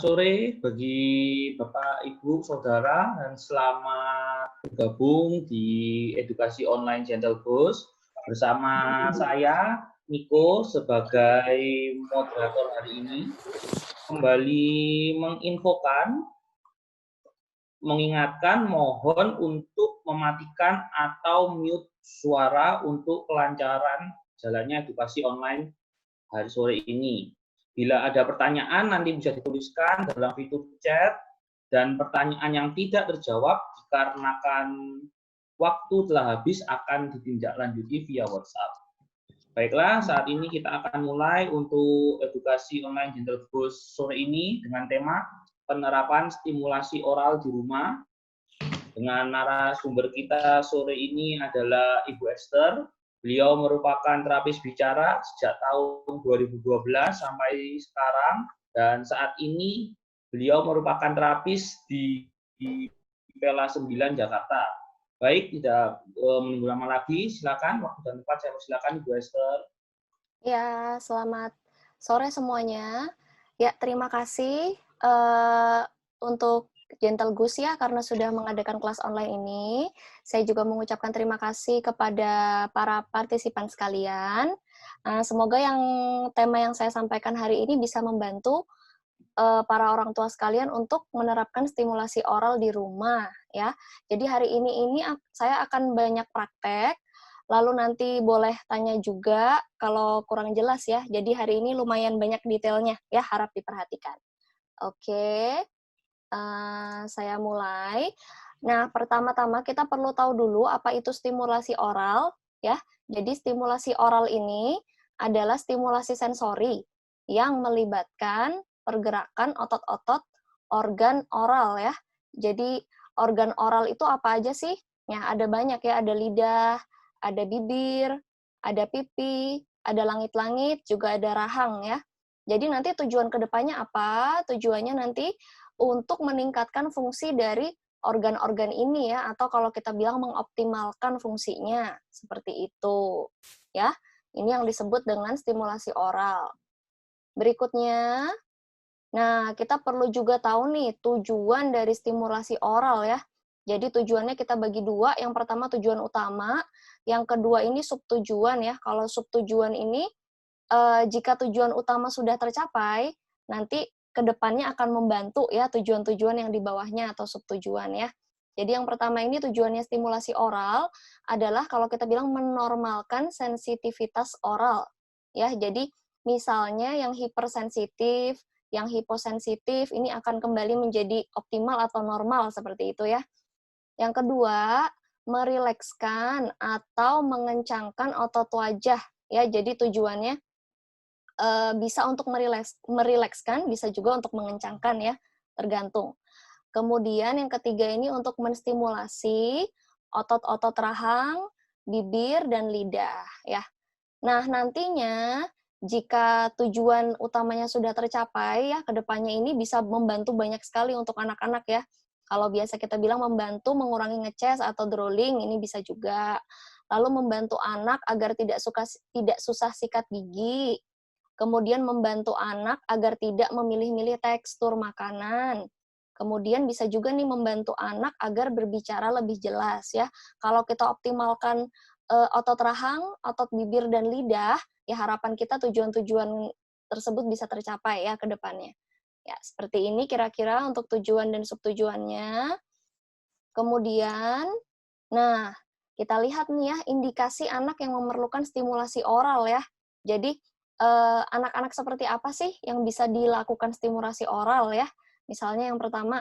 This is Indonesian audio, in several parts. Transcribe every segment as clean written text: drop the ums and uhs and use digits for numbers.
sore bagi Bapak, Ibu, Saudara, dan selamat bergabung di edukasi online Gentle Boost bersama saya, Niko, sebagai moderator hari ini. Kembali mengingatkan mohon untuk mematikan atau mute suara untuk kelancaran jalannya edukasi online hari sore ini. Bila ada pertanyaan nanti bisa dituliskan dalam fitur chat, dan pertanyaan yang tidak terjawab dikarenakan waktu telah habis akan ditindaklanjuti via WhatsApp. Baiklah, saat ini kita akan mulai untuk edukasi online Gentle Boost sore ini dengan tema penerapan stimulasi oral di rumah. Dengan narasumber kita sore ini adalah Ibu Esther. Beliau merupakan terapis bicara sejak tahun 2012 sampai sekarang, dan saat ini beliau merupakan terapis di Pela 9 Jakarta. Baik, tidak menunggu lama lagi, silakan waktu dan tempat saya persilakan Ibu Esther. Ya, selamat sore semuanya. Ya, terima kasih untuk Gentle Goose ya karena sudah mengadakan kelas online ini. Saya juga mengucapkan terima kasih kepada para partisipan sekalian. Semoga tema yang saya sampaikan hari ini bisa membantu para orang tua sekalian untuk menerapkan stimulasi oral di rumah ya. Jadi hari ini saya akan banyak praktek. Lalu nanti boleh tanya juga kalau kurang jelas ya. Jadi hari ini lumayan banyak detailnya ya, harap diperhatikan. Oke, saya mulai. Nah, pertama-tama kita perlu tahu dulu apa itu stimulasi oral ya. Jadi stimulasi oral ini adalah stimulasi sensori yang melibatkan pergerakan otot-otot organ oral ya. Jadi organ oral itu apa aja sih? Ya, ada banyak ya, ada lidah, ada bibir, ada pipi, ada langit-langit, juga ada rahang ya. Jadi nanti tujuan kedepannya apa? Tujuannya nanti untuk meningkatkan fungsi dari organ-organ ini ya, atau kalau kita bilang mengoptimalkan fungsinya, seperti itu. Ya, ini yang disebut dengan stimulasi oral. Berikutnya, nah kita perlu juga tahu nih tujuan dari stimulasi oral ya. Jadi tujuannya kita bagi dua, yang pertama tujuan utama, yang kedua ini subtujuan ya. Kalau subtujuan ini, jika tujuan utama sudah tercapai, nanti kedepannya akan membantu ya tujuan-tujuan yang di bawahnya atau subtujuan ya. Jadi yang pertama ini tujuannya stimulasi oral adalah kalau kita bilang menormalkan sensitivitas oral ya. Jadi misalnya yang hipersensitif, yang hiposensitif ini akan kembali menjadi optimal atau normal seperti itu ya. Yang kedua, merilekskan atau mengencangkan otot wajah ya. Jadi tujuannya bisa untuk merilekskan, bisa juga untuk mengencangkan ya, tergantung. Kemudian yang ketiga ini untuk menstimulasi otot-otot rahang, bibir, dan lidah ya. Nah, nantinya jika tujuan utamanya sudah tercapai ya, kedepannya ini bisa membantu banyak sekali untuk anak-anak ya. Kalau biasa kita bilang membantu mengurangi ngeces atau drooling, ini bisa juga. Lalu membantu anak agar tidak susah sikat gigi. Kemudian membantu anak agar tidak memilih-milih tekstur makanan. Kemudian bisa juga nih membantu anak agar berbicara lebih jelas ya. Kalau kita optimalkan otot rahang, otot bibir dan lidah, ya harapan kita tujuan-tujuan tersebut bisa tercapai ya ke depannya. Ya, seperti ini kira-kira untuk tujuan dan subtujuannya. Kemudian, nah, kita lihat nih ya indikasi anak yang memerlukan stimulasi oral ya. Jadi anak-anak seperti apa sih yang bisa dilakukan stimulasi oral ya? Misalnya yang pertama,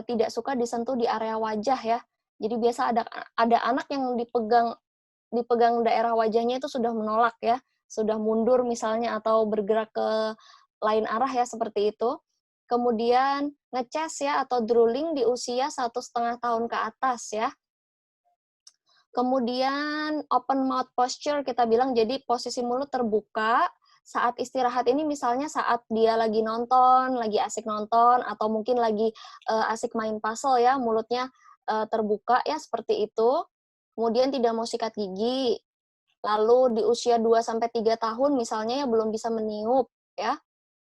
tidak suka disentuh di area wajah ya. Jadi biasa ada anak yang dipegang daerah wajahnya itu sudah menolak ya, sudah mundur misalnya atau bergerak ke lain arah ya seperti itu. Kemudian ngeces ya atau drooling di usia 1,5 tahun ke atas ya. Kemudian open mouth posture kita bilang, jadi posisi mulut terbuka saat istirahat ini misalnya saat dia lagi nonton, lagi asik nonton, atau mungkin lagi asik main puzzle ya, mulutnya terbuka ya seperti itu. Kemudian tidak mau sikat gigi. Lalu di usia 2-3 tahun misalnya ya belum bisa meniup ya.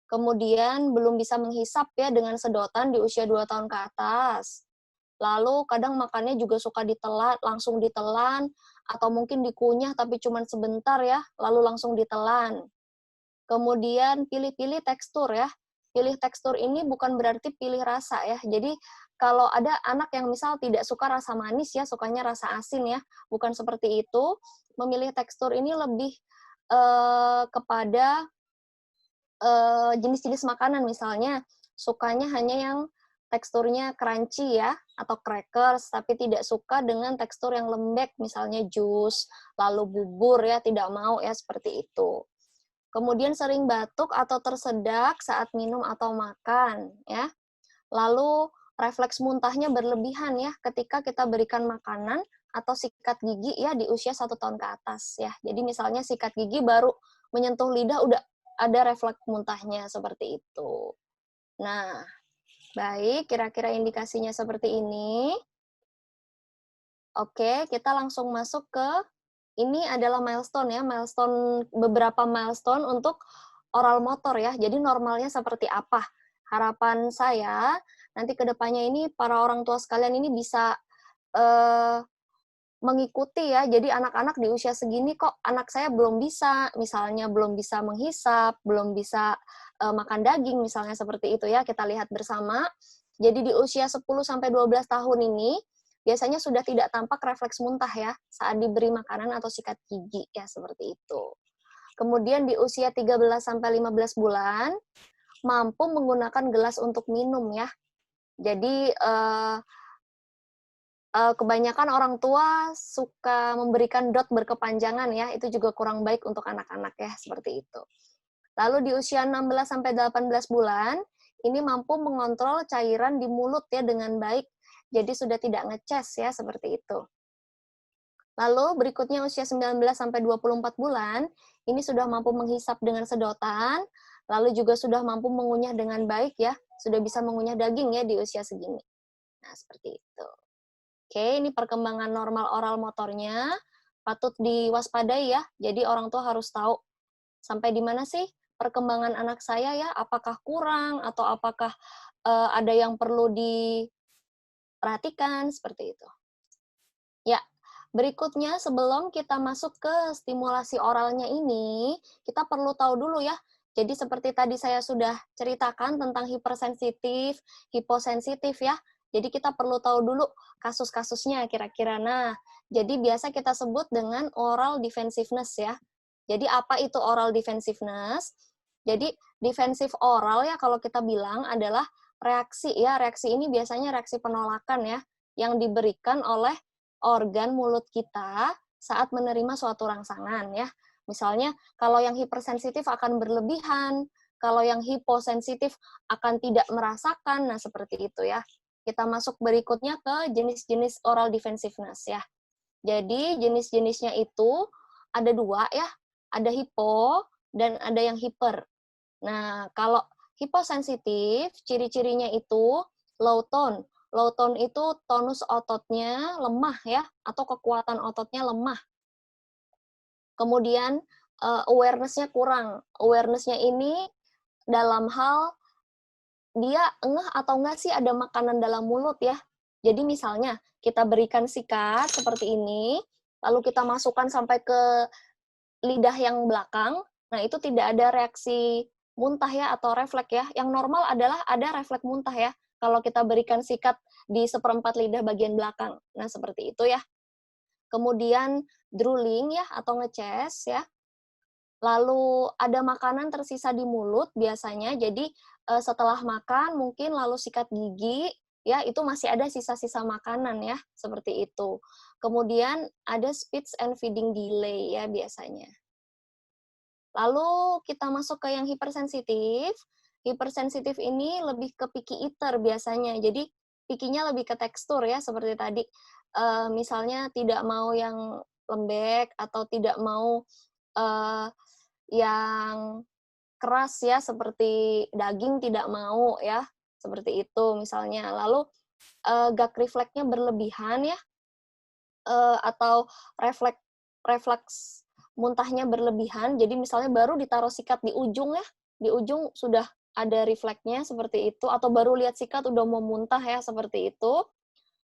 Kemudian belum bisa menghisap ya dengan sedotan di usia 2 tahun ke atas. Lalu kadang makannya juga suka ditelan, langsung ditelan, atau mungkin dikunyah tapi cuman sebentar ya, lalu langsung ditelan. Kemudian pilih-pilih tekstur ya. Pilih tekstur ini bukan berarti pilih rasa ya. Jadi kalau ada anak yang misal tidak suka rasa manis ya, sukanya rasa asin ya, bukan seperti itu. Memilih tekstur ini lebih kepada jenis-jenis makanan, misalnya sukanya hanya yang teksturnya crunchy ya, atau crackers, tapi tidak suka dengan tekstur yang lembek, misalnya jus, lalu bubur ya, tidak mau ya seperti itu. Kemudian sering batuk atau tersedak saat minum atau makan ya. Lalu refleks muntahnya berlebihan ya ketika kita berikan makanan atau sikat gigi ya di usia 1 tahun ke atas ya. Jadi misalnya sikat gigi baru menyentuh lidah udah ada refleks muntahnya seperti itu. Nah, baik, kira-kira indikasinya seperti ini. Oke, kita langsung masuk ke ini adalah milestone ya, beberapa milestone untuk oral motor ya. Jadi normalnya seperti apa? Harapan saya nanti ke depannya ini para orang tua sekalian ini bisa eh, mengikuti ya. Jadi anak-anak di usia segini kok anak saya belum bisa, misalnya belum bisa menghisap, belum bisa makan daging misalnya seperti itu ya. Kita lihat bersama. Jadi di usia 10 sampai 12 tahun ini biasanya sudah tidak tampak refleks muntah ya saat diberi makanan atau sikat gigi ya seperti itu. Kemudian di usia 13 sampai 15 bulan mampu menggunakan gelas untuk minum ya. Jadi kebanyakan orang tua suka memberikan dot berkepanjangan ya, itu juga kurang baik untuk anak-anak ya, seperti itu. Lalu di usia 16 sampai 18 bulan, ini mampu mengontrol cairan di mulut ya dengan baik, jadi sudah tidak ngeces ya, seperti itu. Lalu berikutnya usia 19 sampai 24 bulan, ini sudah mampu menghisap dengan sedotan, lalu juga sudah mampu mengunyah dengan baik ya, sudah bisa mengunyah daging ya di usia segini. Nah, seperti itu. Oke, ini perkembangan normal oral motornya patut diwaspadai ya. Jadi orang tua harus tahu sampai di mana sih perkembangan anak saya ya, apakah kurang atau apakah ada yang perlu diperhatikan seperti itu. Ya, berikutnya sebelum kita masuk ke stimulasi oralnya ini, kita perlu tahu dulu ya. Jadi seperti tadi saya sudah ceritakan tentang hipersensitif, hiposensitif ya. Jadi kita perlu tahu dulu kasus-kasusnya kira-kira. Nah, jadi biasa kita sebut dengan oral defensiveness ya. Jadi apa itu oral defensiveness? Jadi defensif oral ya kalau kita bilang adalah reaksi ya. Reaksi ini biasanya reaksi penolakan ya yang diberikan oleh organ mulut kita saat menerima suatu rangsangan ya. Misalnya kalau yang hipersensitif akan berlebihan, kalau yang hiposensitif akan tidak merasakan. Nah, seperti itu ya. Kita masuk berikutnya ke jenis-jenis oral defensiveness ya. Jadi jenis-jenisnya itu ada 2 ya, ada hipo dan ada yang hiper. Nah, kalau hiposensitif, ciri-cirinya itu low tone. Low tone itu tonus ototnya lemah ya, atau kekuatan ototnya lemah. Kemudian awareness-nya kurang. Awareness-nya ini dalam hal dia ngeh atau enggak sih ada makanan dalam mulut ya. Jadi misalnya kita berikan sikat seperti ini, lalu kita masukkan sampai ke lidah yang belakang, nah itu tidak ada reaksi muntah ya atau refleks ya. Yang normal adalah ada refleks muntah ya kalau kita berikan sikat di seperempat lidah bagian belakang. Nah seperti itu ya. Kemudian drooling ya atau ngeces ya. Lalu ada makanan tersisa di mulut biasanya, jadi setelah makan mungkin lalu sikat gigi, ya itu masih ada sisa-sisa makanan ya, seperti itu. Kemudian ada speech and feeding delay ya biasanya. Lalu kita masuk ke yang hipersensitif. Hipersensitif ini lebih ke picky eater biasanya, jadi pikinya lebih ke tekstur ya, seperti tadi. Misalnya tidak mau yang lembek atau tidak mau eh, yang keras ya, seperti daging tidak mau ya, seperti itu misalnya. Lalu gag refleksnya berlebihan ya, atau refleks refleks muntahnya berlebihan. Jadi misalnya baru ditaruh sikat di ujung ya, di ujung sudah ada refleksnya seperti itu, atau baru lihat sikat udah mau muntah ya, seperti itu.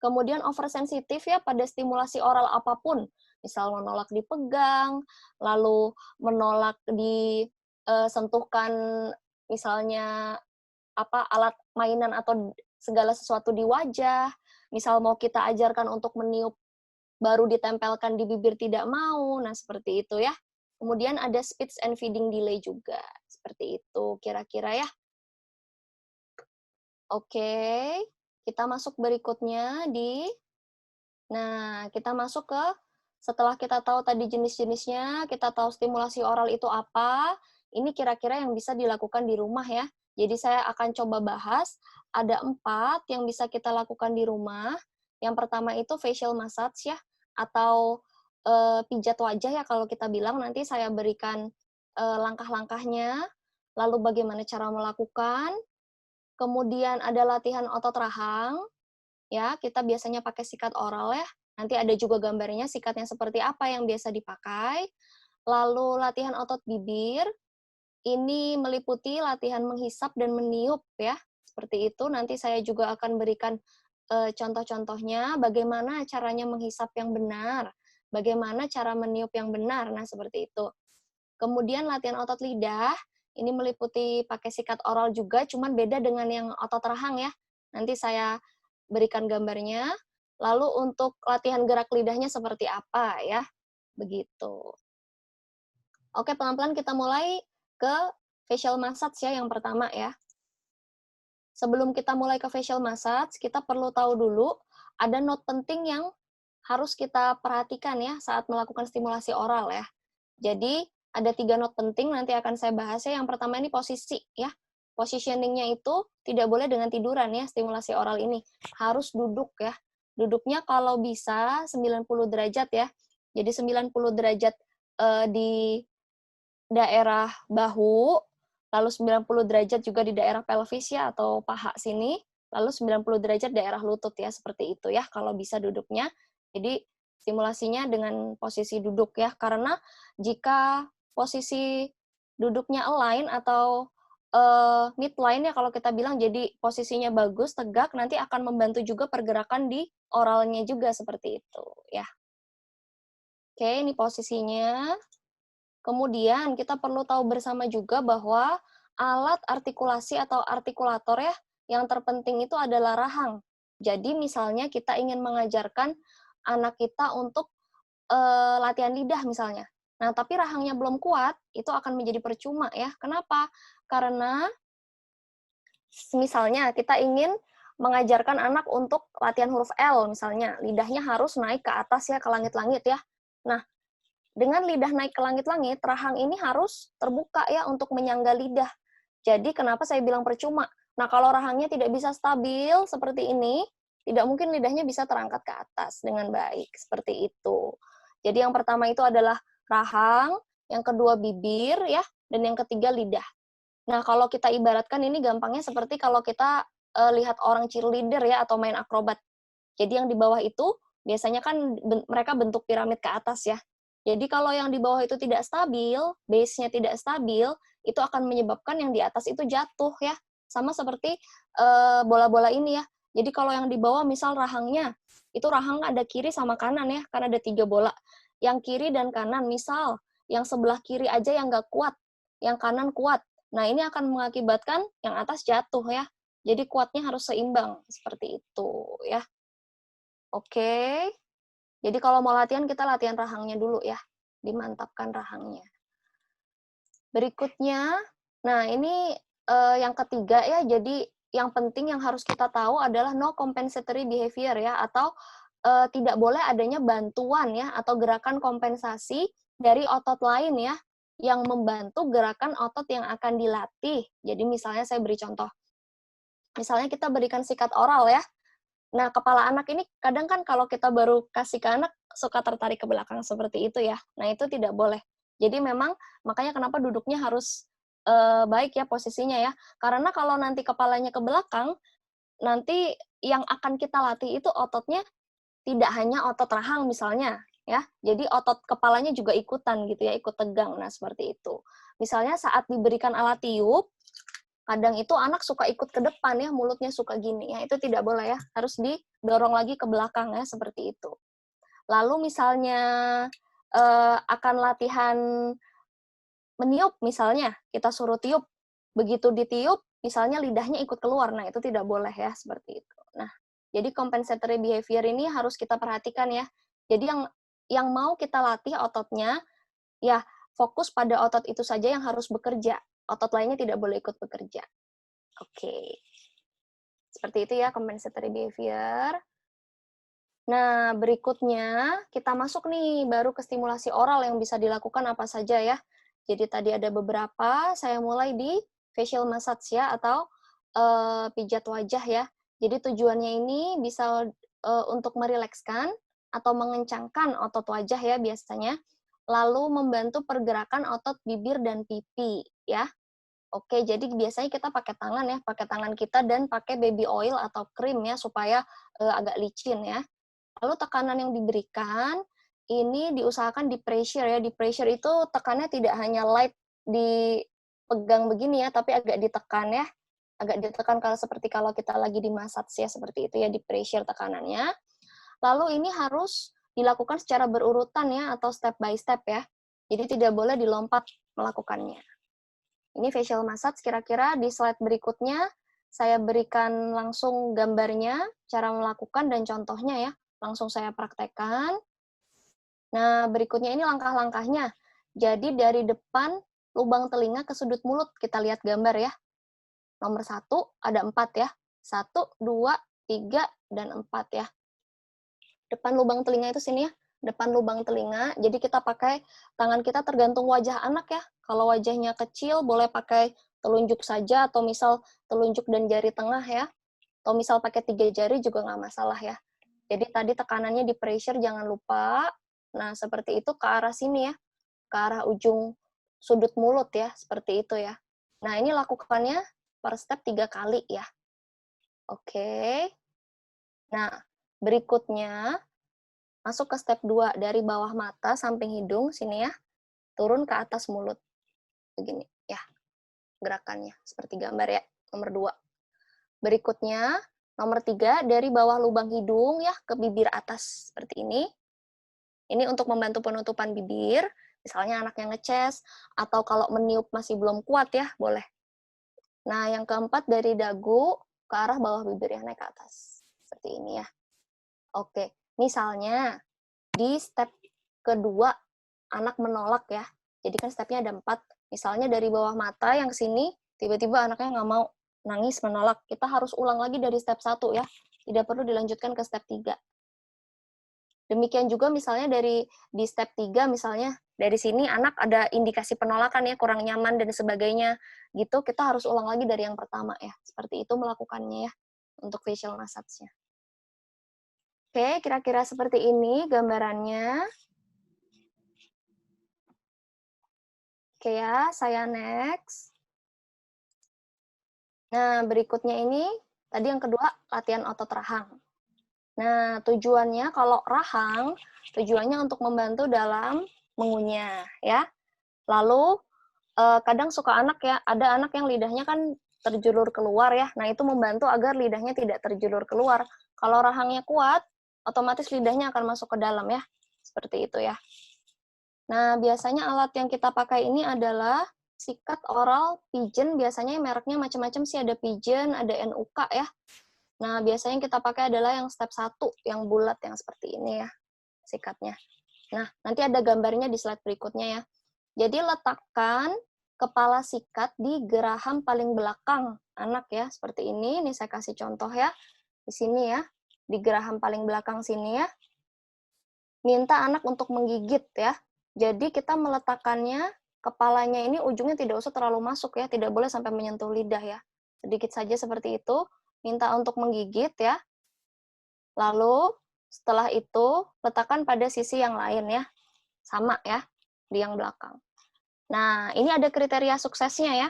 Kemudian oversensitif ya pada stimulasi oral apapun, misal menolak dipegang, lalu menolak disentuhkan misalnya alat mainan atau segala sesuatu di wajah, misal mau kita ajarkan untuk meniup baru ditempelkan di bibir tidak mau, nah seperti itu ya. Kemudian ada speech and feeding delay juga, seperti itu kira-kira ya. Oke, kita masuk berikutnya kita masuk ke, setelah kita tahu tadi jenis-jenisnya, kita tahu stimulasi oral itu apa, ini kira-kira yang bisa dilakukan di rumah ya. Jadi saya akan coba bahas, ada 4 yang bisa kita lakukan di rumah. Yang pertama itu facial massage ya, atau pijat wajah ya kalau kita bilang, nanti saya berikan langkah-langkahnya, lalu bagaimana cara melakukan, kemudian ada latihan otot rahang, ya, kita biasanya pakai sikat oral ya. Nanti ada juga gambarnya sikatnya seperti apa yang biasa dipakai. Lalu latihan otot bibir, ini meliputi latihan menghisap dan meniup ya. Seperti itu, nanti saya juga akan berikan contoh-contohnya bagaimana caranya menghisap yang benar, bagaimana cara meniup yang benar. Nah, seperti itu. Kemudian latihan otot lidah, ini meliputi pakai sikat oral juga, cuman beda dengan yang otot rahang ya. Nanti saya berikan gambarnya. Lalu untuk latihan gerak lidahnya seperti apa ya, begitu. Oke, pelan-pelan kita mulai ke facial massage ya yang pertama ya. Sebelum kita mulai ke facial massage, kita perlu tahu dulu ada note penting yang harus kita perhatikan ya saat melakukan stimulasi oral ya. Jadi ada 3 note penting nanti akan saya bahas ya. Yang pertama ini posisi ya. Positioning-nya itu tidak boleh dengan tiduran ya, stimulasi oral ini. Harus duduk ya. Duduknya kalau bisa 90 derajat ya. Jadi 90 derajat di daerah bahu, lalu 90 derajat juga di daerah pelvis ya atau paha sini, lalu 90 derajat daerah lutut ya, seperti itu ya kalau bisa duduknya. Jadi stimulasinya dengan posisi duduk ya, karena jika posisi duduknya align atau midline ya kalau kita bilang, jadi posisinya bagus, tegak, nanti akan membantu juga pergerakan di oralnya juga seperti itu ya. Oke, ini posisinya. Kemudian kita perlu tahu bersama juga bahwa alat artikulasi atau artikulator ya, yang terpenting itu adalah rahang. Jadi misalnya kita ingin mengajarkan anak kita untuk latihan lidah misalnya. Nah, tapi rahangnya belum kuat, itu akan menjadi percuma ya. Kenapa? Karena misalnya kita ingin mengajarkan anak untuk latihan huruf L misalnya, lidahnya harus naik ke atas ya, ke langit-langit ya. Nah, dengan lidah naik ke langit-langit, rahang ini harus terbuka ya untuk menyangga lidah. Jadi kenapa saya bilang percuma? Nah, kalau rahangnya tidak bisa stabil seperti ini, tidak mungkin lidahnya bisa terangkat ke atas dengan baik. Seperti itu. Jadi yang pertama itu adalah rahang, yang kedua bibir ya, dan yang ketiga lidah. Nah, kalau kita ibaratkan ini gampangnya seperti kalau kita lihat orang cheerleader ya atau main akrobat. Jadi yang di bawah itu biasanya kan mereka bentuk piramid ke atas ya. Jadi kalau yang di bawah itu tidak stabil, base-nya tidak stabil, itu akan menyebabkan yang di atas itu jatuh ya. Sama seperti bola-bola ini ya. Jadi kalau yang di bawah misal rahangnya, itu rahang ada kiri sama kanan ya, karena ada 3 bola. Yang kiri dan kanan, misal yang sebelah kiri aja yang nggak kuat, yang kanan kuat. Nah, ini akan mengakibatkan yang atas jatuh ya. Jadi kuatnya harus seimbang, seperti itu ya. Oke. Jadi kalau mau latihan, kita latihan rahangnya dulu ya. Dimantapkan rahangnya. Berikutnya, nah ini yang ketiga ya, jadi yang penting yang harus kita tahu adalah no compensatory behavior ya, atau tidak boleh adanya bantuan ya, atau gerakan kompensasi dari otot lain ya, yang membantu gerakan otot yang akan dilatih. Jadi misalnya saya beri contoh. Misalnya kita berikan sikat oral ya. Nah, kepala anak ini kadang kan kalau kita baru kasih ke anak, suka tertarik ke belakang seperti itu ya. Nah, itu tidak boleh. Jadi memang, makanya kenapa duduknya harus baik ya posisinya ya. Karena kalau nanti kepalanya ke belakang, nanti yang akan kita latih itu ototnya tidak hanya otot rahang misalnya, ya. Jadi otot kepalanya juga ikutan gitu ya, ikut tegang. Nah, seperti itu. Misalnya saat diberikan alat tiup, kadang itu anak suka ikut ke depan ya, mulutnya suka gini ya, itu tidak boleh ya, harus didorong lagi ke belakang ya, seperti itu. Lalu misalnya akan latihan meniup misalnya, kita suruh tiup, begitu ditiup, misalnya lidahnya ikut keluar, nah itu tidak boleh ya, seperti itu. Nah, jadi compensatory behavior ini harus kita perhatikan ya. Jadi yang mau kita latih ototnya, ya fokus pada otot itu saja yang harus bekerja. Otot lainnya tidak boleh ikut bekerja. Oke. Seperti itu ya compensatory behavior. Nah, berikutnya kita masuk nih baru ke stimulasi oral yang bisa dilakukan apa saja ya. Jadi tadi ada beberapa, saya mulai di facial massage ya, atau pijat wajah ya. Jadi tujuannya ini bisa untuk merilekskan atau mengencangkan otot wajah ya biasanya, lalu membantu pergerakan otot bibir dan pipi ya. Oke, jadi biasanya kita pakai tangan ya, pakai tangan kita dan pakai baby oil atau krim ya, supaya agak licin ya. Lalu tekanan yang diberikan, ini diusahakan di pressure ya. Di pressure itu tekannya tidak hanya light dipegang begini ya, tapi agak ditekan ya. Agak ditekan kalau seperti kalau kita lagi di massage ya, seperti itu ya, di pressure tekanannya. Lalu ini harus dilakukan secara berurutan ya, atau step by step ya. Jadi tidak boleh dilompat melakukannya. Ini facial massage, kira-kira di slide berikutnya saya berikan langsung gambarnya, cara melakukan dan contohnya ya. Langsung saya praktekkan. Nah, berikutnya ini langkah-langkahnya. Jadi dari depan lubang telinga ke sudut mulut, kita lihat gambar ya. Nomor 1, ada 4 ya. 1, 2, 3, dan 4 ya. Depan lubang telinga itu sini ya. Depan lubang telinga, jadi kita pakai tangan kita tergantung wajah anak ya. Kalau wajahnya kecil, boleh pakai telunjuk saja, atau misal telunjuk dan jari tengah ya. Atau misal pakai 3 jari juga nggak masalah ya. Jadi tadi tekanannya di pressure, jangan lupa. Nah, seperti itu ke arah sini ya. Ke arah ujung sudut mulut ya, seperti itu ya. Nah, ini lakukannya per step 3 kali ya. Oke. Nah, berikutnya masuk ke step 2, dari bawah mata samping hidung, sini ya, turun ke atas mulut. Begini, ya, gerakannya. Seperti gambar ya, nomor 2. Berikutnya, nomor 3, dari bawah lubang hidung ya, ke bibir atas, seperti ini. Ini untuk membantu penutupan bibir, misalnya anak yang ngeces, atau kalau meniup masih belum kuat ya, boleh. Nah, yang keempat, dari dagu ke arah bawah bibir ya, naik ke atas. Seperti ini ya. Oke, misalnya, di step kedua, anak menolak ya. Jadi kan stepnya ada 4. Misalnya dari bawah mata yang sini, tiba-tiba anaknya nggak mau, nangis, menolak. Kita harus ulang lagi dari step 1 ya. Tidak perlu dilanjutkan ke step 3. Demikian juga misalnya di step 3, misalnya dari sini anak ada indikasi penolakan ya, kurang nyaman dan sebagainya. Gitu, kita harus ulang lagi dari yang pertama ya. Seperti itu melakukannya ya, untuk facial massage-nya. Oke, kira-kira seperti ini gambarannya. Oke ya, saya next. Nah, berikutnya ini, tadi yang kedua, latihan otot rahang. Nah, tujuannya kalau rahang, tujuannya untuk membantu dalam mengunyah, ya. Lalu, kadang suka anak ya, ada anak yang lidahnya kan terjulur keluar ya, nah itu membantu agar lidahnya tidak terjulur keluar. Kalau rahangnya kuat, otomatis lidahnya akan masuk ke dalam ya, seperti itu ya. Nah, biasanya alat yang kita pakai ini adalah sikat oral Pigeon, biasanya mereknya macam-macam sih, ada Pigeon, ada NUK ya. Nah, biasanya yang kita pakai adalah yang step 1, yang bulat, yang seperti ini ya, sikatnya. Nah, nanti ada gambarnya di slide berikutnya ya. Jadi, letakkan kepala sikat di geraham paling belakang anak ya, seperti ini. Ini saya kasih contoh ya, di sini ya, di geraham paling belakang sini ya. Minta anak untuk menggigit ya. Jadi, kita meletakkannya, kepalanya ini ujungnya tidak usah terlalu masuk ya, tidak boleh sampai menyentuh lidah ya. Sedikit saja seperti itu. Minta untuk menggigit ya. Lalu setelah itu letakkan pada sisi yang lain ya. Sama ya, di yang belakang. Nah, ini ada kriteria suksesnya ya.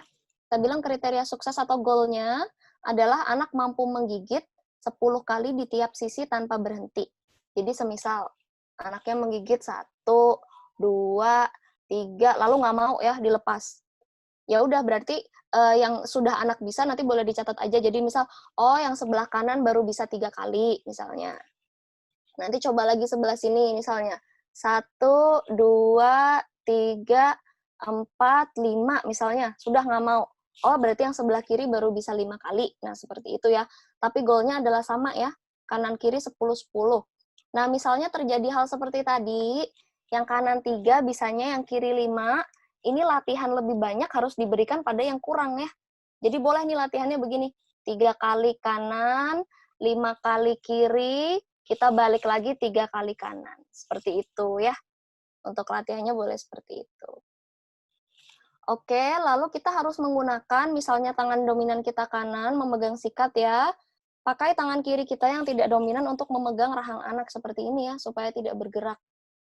Kita bilang kriteria sukses atau goal-nya adalah anak mampu menggigit 10 kali di tiap sisi tanpa berhenti. Jadi semisal anaknya menggigit 1, 2, 3, lalu nggak mau ya dilepas. ya udah berarti yang sudah anak bisa nanti boleh dicatat aja. Jadi misal, oh yang sebelah kanan baru bisa 3 kali misalnya. Nanti coba lagi sebelah sini misalnya. 1, 2, 3, 4, 5 misalnya. Sudah nggak mau. Oh, berarti yang sebelah kiri baru bisa 5 kali. Nah, seperti itu ya. Tapi goalnya adalah sama ya. Kanan kiri 10-10. Nah, misalnya terjadi hal seperti tadi, yang kanan 3 bisanya yang kiri 5, ini latihan lebih banyak harus diberikan pada yang kurang ya. Jadi boleh nih latihannya begini. 3 kali kanan, 5 kali kiri, kita balik lagi 3 kali kanan. Seperti itu ya. Untuk latihannya boleh seperti itu. Oke, lalu kita harus menggunakan misalnya tangan dominan kita kanan memegang sikat ya. Pakai tangan kiri kita yang tidak dominan untuk memegang rahang anak seperti ini ya, supaya tidak bergerak.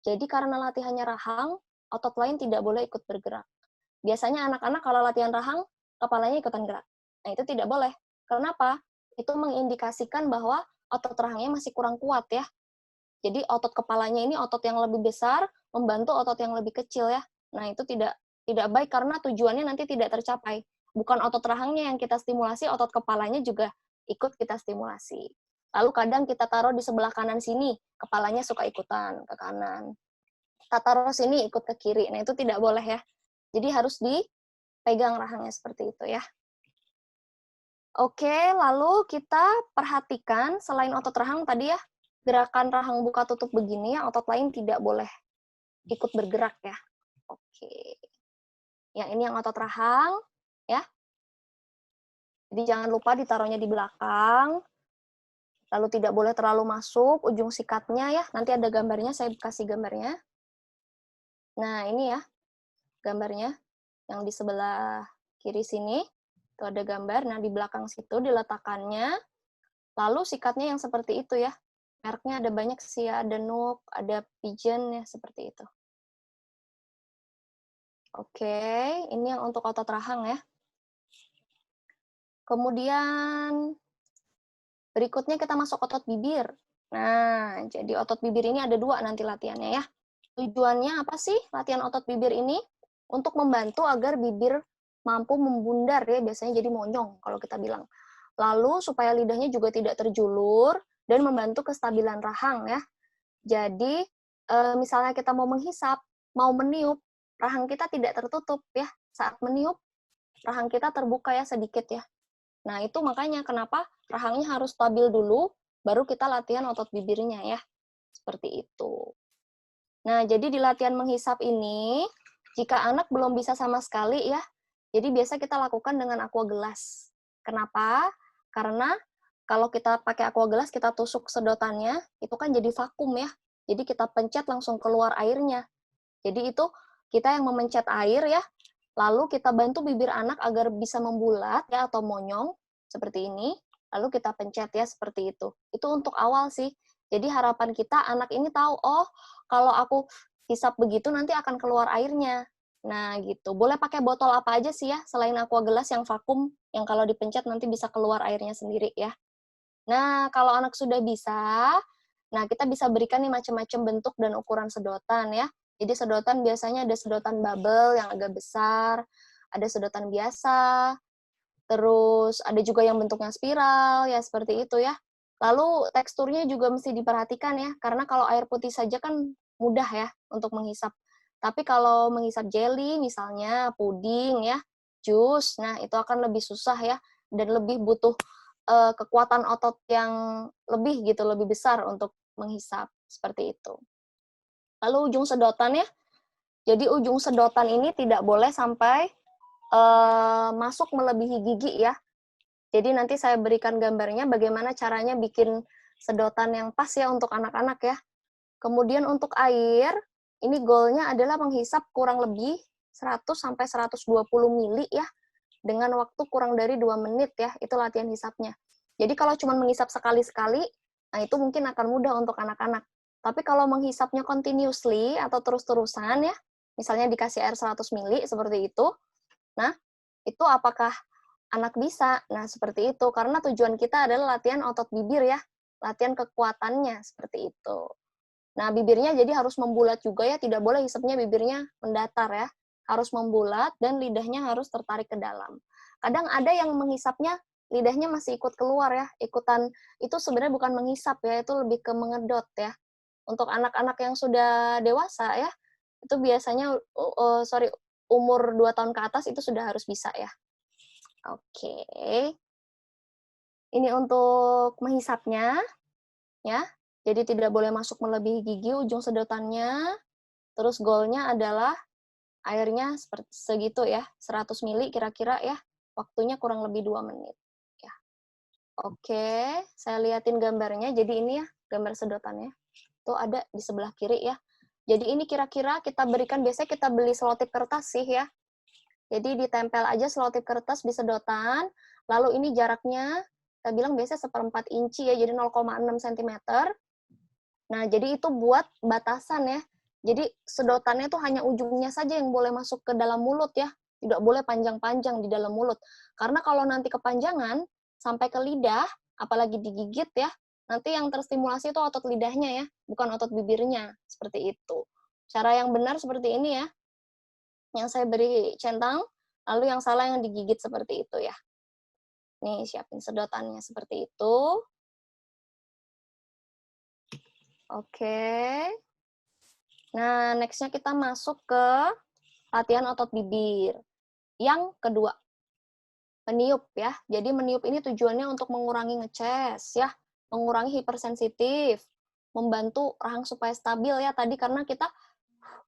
Jadi karena latihannya rahang, otot lain tidak boleh ikut bergerak. Biasanya anak-anak kalau latihan rahang, kepalanya ikutan gerak. Nah, itu tidak boleh. Kenapa? Itu mengindikasikan bahwa otot rahangnya masih kurang kuat ya. Jadi otot kepalanya ini otot yang lebih besar membantu otot yang lebih kecil ya. Nah, itu tidak baik karena tujuannya nanti tidak tercapai. Bukan otot rahangnya yang kita stimulasi, otot kepalanya juga ikut kita stimulasi. Lalu kadang kita taruh di sebelah kanan sini, kepalanya suka ikutan ke kanan. Kita taruh sini ikut ke kiri. Nah, itu tidak boleh ya. Jadi harus dipegang rahangnya seperti itu ya. Oke, lalu kita perhatikan selain otot rahang tadi ya, gerakan rahang buka tutup begini ya, otot lain tidak boleh ikut bergerak ya. Oke. Yang ini yang otot rahang ya. Jadi jangan lupa ditaruhnya di belakang. Lalu tidak boleh terlalu masuk ujung sikatnya ya. Nanti ada gambarnya, saya kasih gambarnya. Nah, ini ya gambarnya yang di sebelah kiri sini. Itu ada gambar. Nah, di belakang situ diletakkannya. Lalu sikatnya yang seperti itu ya. Mereknya ada banyak sih ya, ada Nook, ada Pigeon ya, seperti itu. Oke, ini yang untuk otot rahang ya. Kemudian berikutnya kita masuk otot bibir. Nah, jadi otot bibir ini ada 2 nanti latihannya ya. Tujuannya apa sih latihan otot bibir ini? Untuk membantu agar bibir mampu membundar ya, biasanya jadi monyong kalau kita bilang. Lalu supaya lidahnya juga tidak terjulur dan membantu kestabilan rahang ya. Jadi misalnya kita mau menghisap, mau meniup, rahang kita tidak tertutup ya. Saat meniup, rahang kita terbuka ya sedikit ya. Nah, itu makanya kenapa rahangnya harus stabil dulu, baru kita latihan otot bibirnya ya. Seperti itu. Nah, jadi di latihan menghisap ini, jika anak belum bisa sama sekali ya, jadi biasa kita lakukan dengan aqua gelas. Kenapa? Karena kalau kita pakai aqua gelas, kita tusuk sedotannya, itu kan jadi vakum ya. Jadi kita pencet langsung keluar airnya. Jadi itu kita yang memencet air ya, lalu kita bantu bibir anak agar bisa membulat ya atau monyong seperti ini. Lalu kita pencet ya seperti itu. Itu untuk awal sih. Jadi harapan kita anak ini tahu, oh kalau aku hisap begitu nanti akan keluar airnya. Nah gitu. Boleh pakai botol apa aja sih ya selain aqua gelas yang vakum yang kalau dipencet nanti bisa keluar airnya sendiri ya. Nah, kalau anak sudah bisa, nah kita bisa berikan nih macam-macam bentuk dan ukuran sedotan ya. Jadi sedotan biasanya ada sedotan bubble yang agak besar, ada sedotan biasa, terus ada juga yang bentuknya spiral, ya seperti itu ya. Lalu teksturnya juga mesti diperhatikan ya, karena kalau air putih saja kan mudah ya untuk menghisap. Tapi kalau menghisap jelly misalnya, puding ya, jus, nah itu akan lebih susah ya, dan lebih butuh kekuatan otot yang lebih gitu, lebih besar untuk menghisap, seperti itu. Lalu ujung sedotan ya, jadi ujung sedotan ini tidak boleh sampai masuk melebihi gigi ya. Jadi nanti saya berikan gambarnya bagaimana caranya bikin sedotan yang pas ya untuk anak-anak ya. Kemudian untuk air, ini goalnya adalah menghisap kurang lebih 100-120 mili ya, dengan waktu kurang dari 2 menit ya, itu latihan hisapnya. Jadi kalau cuma menghisap sekali-sekali, nah itu mungkin akan mudah untuk anak-anak. Tapi kalau menghisapnya continuously atau terus-terusan ya, misalnya dikasih air 100 mili seperti itu, nah itu apakah anak bisa? Nah seperti itu, karena tujuan kita adalah latihan otot bibir ya, latihan kekuatannya seperti itu. Nah bibirnya jadi harus membulat juga ya, tidak boleh hisapnya bibirnya mendatar ya. harus membulat dan lidahnya harus tertarik ke dalam. Kadang ada yang menghisapnya lidahnya masih ikut keluar ya, ikutan, itu sebenarnya bukan menghisap ya, itu lebih ke mengedot ya. Untuk anak-anak yang sudah dewasa ya, itu biasanya umur 2 tahun ke atas itu sudah harus bisa ya. Oke. Ini untuk menghisapnya ya. Jadi tidak boleh masuk melebihi gigi ujung sedotannya. Terus goalnya adalah airnya seperti segitu ya, 100 ml kira-kira ya. Waktunya kurang lebih 2 menit. Ya. Oke, saya liatin gambarnya. Jadi ini ya, gambar sedotannya. Tuh ada di sebelah kiri ya. Jadi ini kira-kira kita berikan, biasanya kita beli selotip kertas sih ya. Jadi ditempel aja selotip kertas di sedotan. Lalu ini jaraknya, kita bilang biasanya 1/4 inci ya, jadi 0,6 cm. Nah, jadi itu buat batasan ya. Jadi sedotannya tuh hanya ujungnya saja yang boleh masuk ke dalam mulut ya. Tidak boleh panjang-panjang di dalam mulut. Karena kalau nanti kepanjangan, sampai ke lidah, apalagi digigit ya, nanti yang terstimulasi itu otot lidahnya ya, bukan otot bibirnya. Seperti itu. Cara yang benar seperti ini ya. Yang saya beri centang, lalu yang salah yang digigit seperti itu ya. Nih, siapin sedotannya seperti itu. Oke. Nah, next-nya kita masuk ke latihan otot bibir. Yang kedua, meniup ya. Jadi meniup ini tujuannya untuk mengurangi ngeces ya, mengurangi hipersensitif, membantu rahang supaya stabil ya tadi, karena kita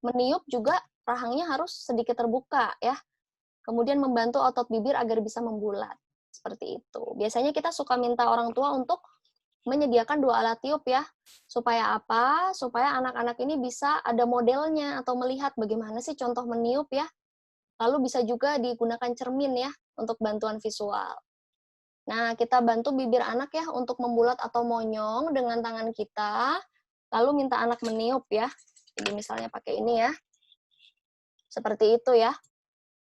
meniup juga rahangnya harus sedikit terbuka ya. Kemudian membantu otot bibir agar bisa membulat. Seperti itu. Biasanya kita suka minta orang tua untuk menyediakan 2 alat tiup ya. Supaya apa? Supaya anak-anak ini bisa ada modelnya atau melihat bagaimana sih contoh meniup ya. Lalu bisa juga digunakan cermin ya untuk bantuan visual. Nah, kita bantu bibir anak ya untuk membulat atau monyong dengan tangan kita. Lalu minta anak meniup ya. Jadi misalnya pakai ini ya. Seperti itu ya.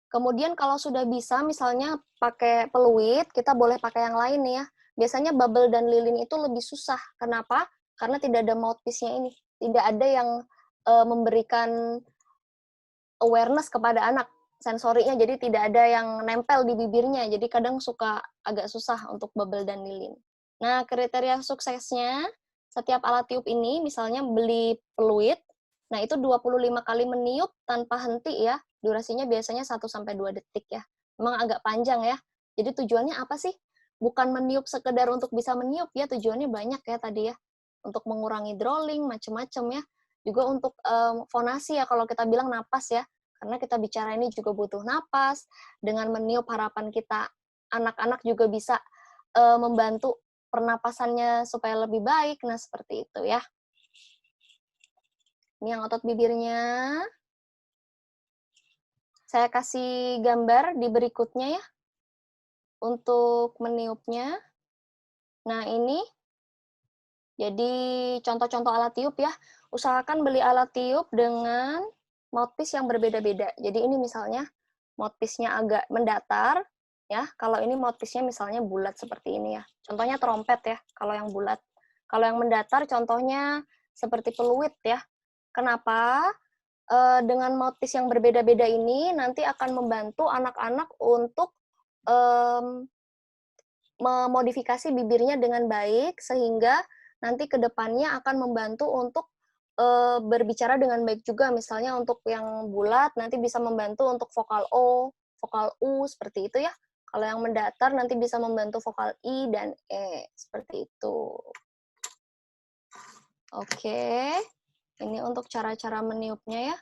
Kemudian kalau sudah bisa, misalnya pakai peluit, kita boleh pakai yang lain nih ya. Biasanya bubble dan lilin itu lebih susah. Kenapa? Karena tidak ada mouthpiece-nya ini. Tidak ada yang memberikan awareness kepada anak, sensorinya, jadi tidak ada yang nempel di bibirnya. Jadi kadang suka agak susah untuk bubble dan lilin. Nah, kriteria suksesnya, setiap alat tiup ini, misalnya beli peluit, nah itu 25 kali meniup tanpa henti ya. Durasinya biasanya 1-2 detik ya. Memang agak panjang ya. Jadi tujuannya apa sih? Bukan meniup sekedar untuk bisa meniup ya, tujuannya banyak ya tadi ya. Untuk mengurangi drooling, macam-macam ya. Juga untuk fonasi ya, kalau kita bilang napas ya. Karena kita bicara ini juga butuh napas. Dengan meniup harapan kita, anak-anak juga bisa membantu pernapasannya supaya lebih baik. Nah, seperti itu ya. Ini yang otot bibirnya. Saya kasih gambar di berikutnya ya, untuk meniupnya. Nah, ini jadi contoh-contoh alat tiup ya. Usahakan beli alat tiup dengan mouthpiece yang berbeda-beda. Jadi ini misalnya mouthpiece-nya agak mendatar, ya. Kalau ini mouthpiece-nya misalnya bulat seperti ini ya. Contohnya trompet ya, kalau yang bulat. Kalau yang mendatar contohnya seperti peluit ya. Kenapa? Dengan mouthpiece yang berbeda-beda ini nanti akan membantu anak-anak untuk memodifikasi bibirnya dengan baik, sehingga nanti ke depannya akan membantu untuk berbicara dengan baik juga. Misalnya untuk yang bulat nanti bisa membantu untuk vokal O, vokal U, seperti itu ya. Kalau yang mendatar nanti bisa membantu vokal I dan E, seperti itu. Oke, ini untuk cara-cara meniupnya ya.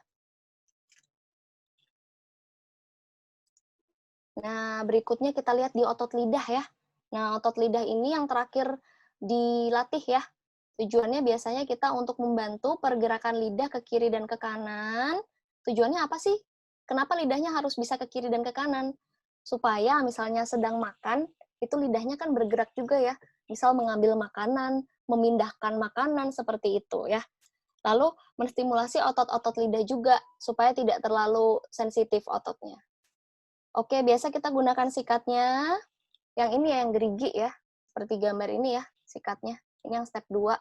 Nah, berikutnya kita lihat di otot lidah ya. Nah, otot lidah ini yang terakhir dilatih ya. Tujuannya biasanya kita untuk membantu pergerakan lidah ke kiri dan ke kanan. Tujuannya apa sih? Kenapa lidahnya harus bisa ke kiri dan ke kanan? Supaya misalnya sedang makan, itu lidahnya kan bergerak juga ya. Misal mengambil makanan, memindahkan makanan, seperti itu ya. Lalu menstimulasi otot-otot lidah juga, supaya tidak terlalu sensitif ototnya. Oke, biasa kita gunakan sikatnya. Yang ini ya, yang gerigi ya. Seperti gambar ini ya, sikatnya. Ini yang step 2.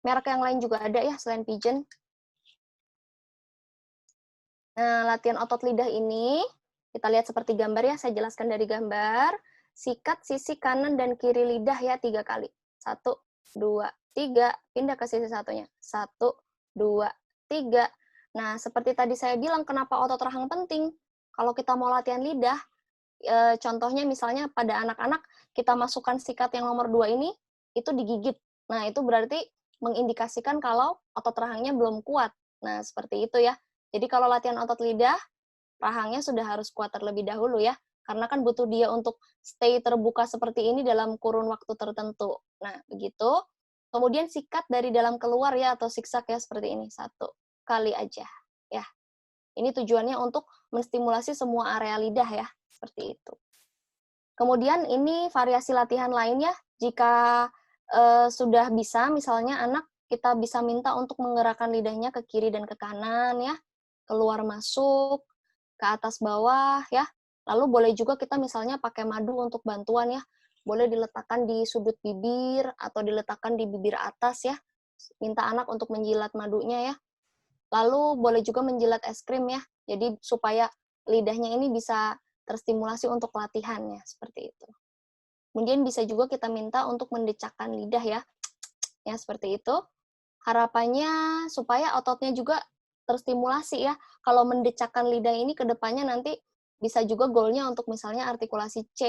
Merek yang lain juga ada ya, selain Pigeon. Nah, latihan otot lidah ini, kita lihat seperti gambar ya, saya jelaskan dari gambar. Sikat sisi kanan dan kiri lidah ya 3 kali. 1, 2, 3, pindah ke sisi satunya. 1, 2, 3. Nah, seperti tadi saya bilang, kenapa otot rahang penting? Kalau kita mau latihan lidah, contohnya misalnya pada anak-anak, kita masukkan sikat yang nomor 2 ini, itu digigit. Nah, itu berarti mengindikasikan kalau otot rahangnya belum kuat. Nah, seperti itu ya. Jadi kalau latihan otot lidah, rahangnya sudah harus kuat terlebih dahulu ya. Karena kan butuh dia untuk stay terbuka seperti ini dalam kurun waktu tertentu. Nah, begitu. Kemudian sikat dari dalam keluar ya, atau siksak ya, seperti ini. 1 kali aja. Ya, ini tujuannya untuk menstimulasi semua area lidah ya, seperti itu. Kemudian ini variasi latihan lainnya, jika sudah bisa, misalnya anak kita bisa minta untuk menggerakkan lidahnya ke kiri dan ke kanan ya, keluar masuk, ke atas bawah ya. Lalu boleh juga kita misalnya pakai madu untuk bantuan ya. Boleh diletakkan di sudut bibir atau diletakkan di bibir atas ya. Minta anak untuk menjilat madunya ya. Lalu boleh juga menjilat es krim ya. Jadi supaya lidahnya ini bisa terstimulasi untuk latihannya seperti itu. Kemudian bisa juga kita minta untuk mendecakkan lidah ya. Ya seperti itu. Harapannya supaya ototnya juga terstimulasi ya. Kalau mendecakkan lidah ini ke depannya nanti bisa juga goalnya untuk misalnya artikulasi C,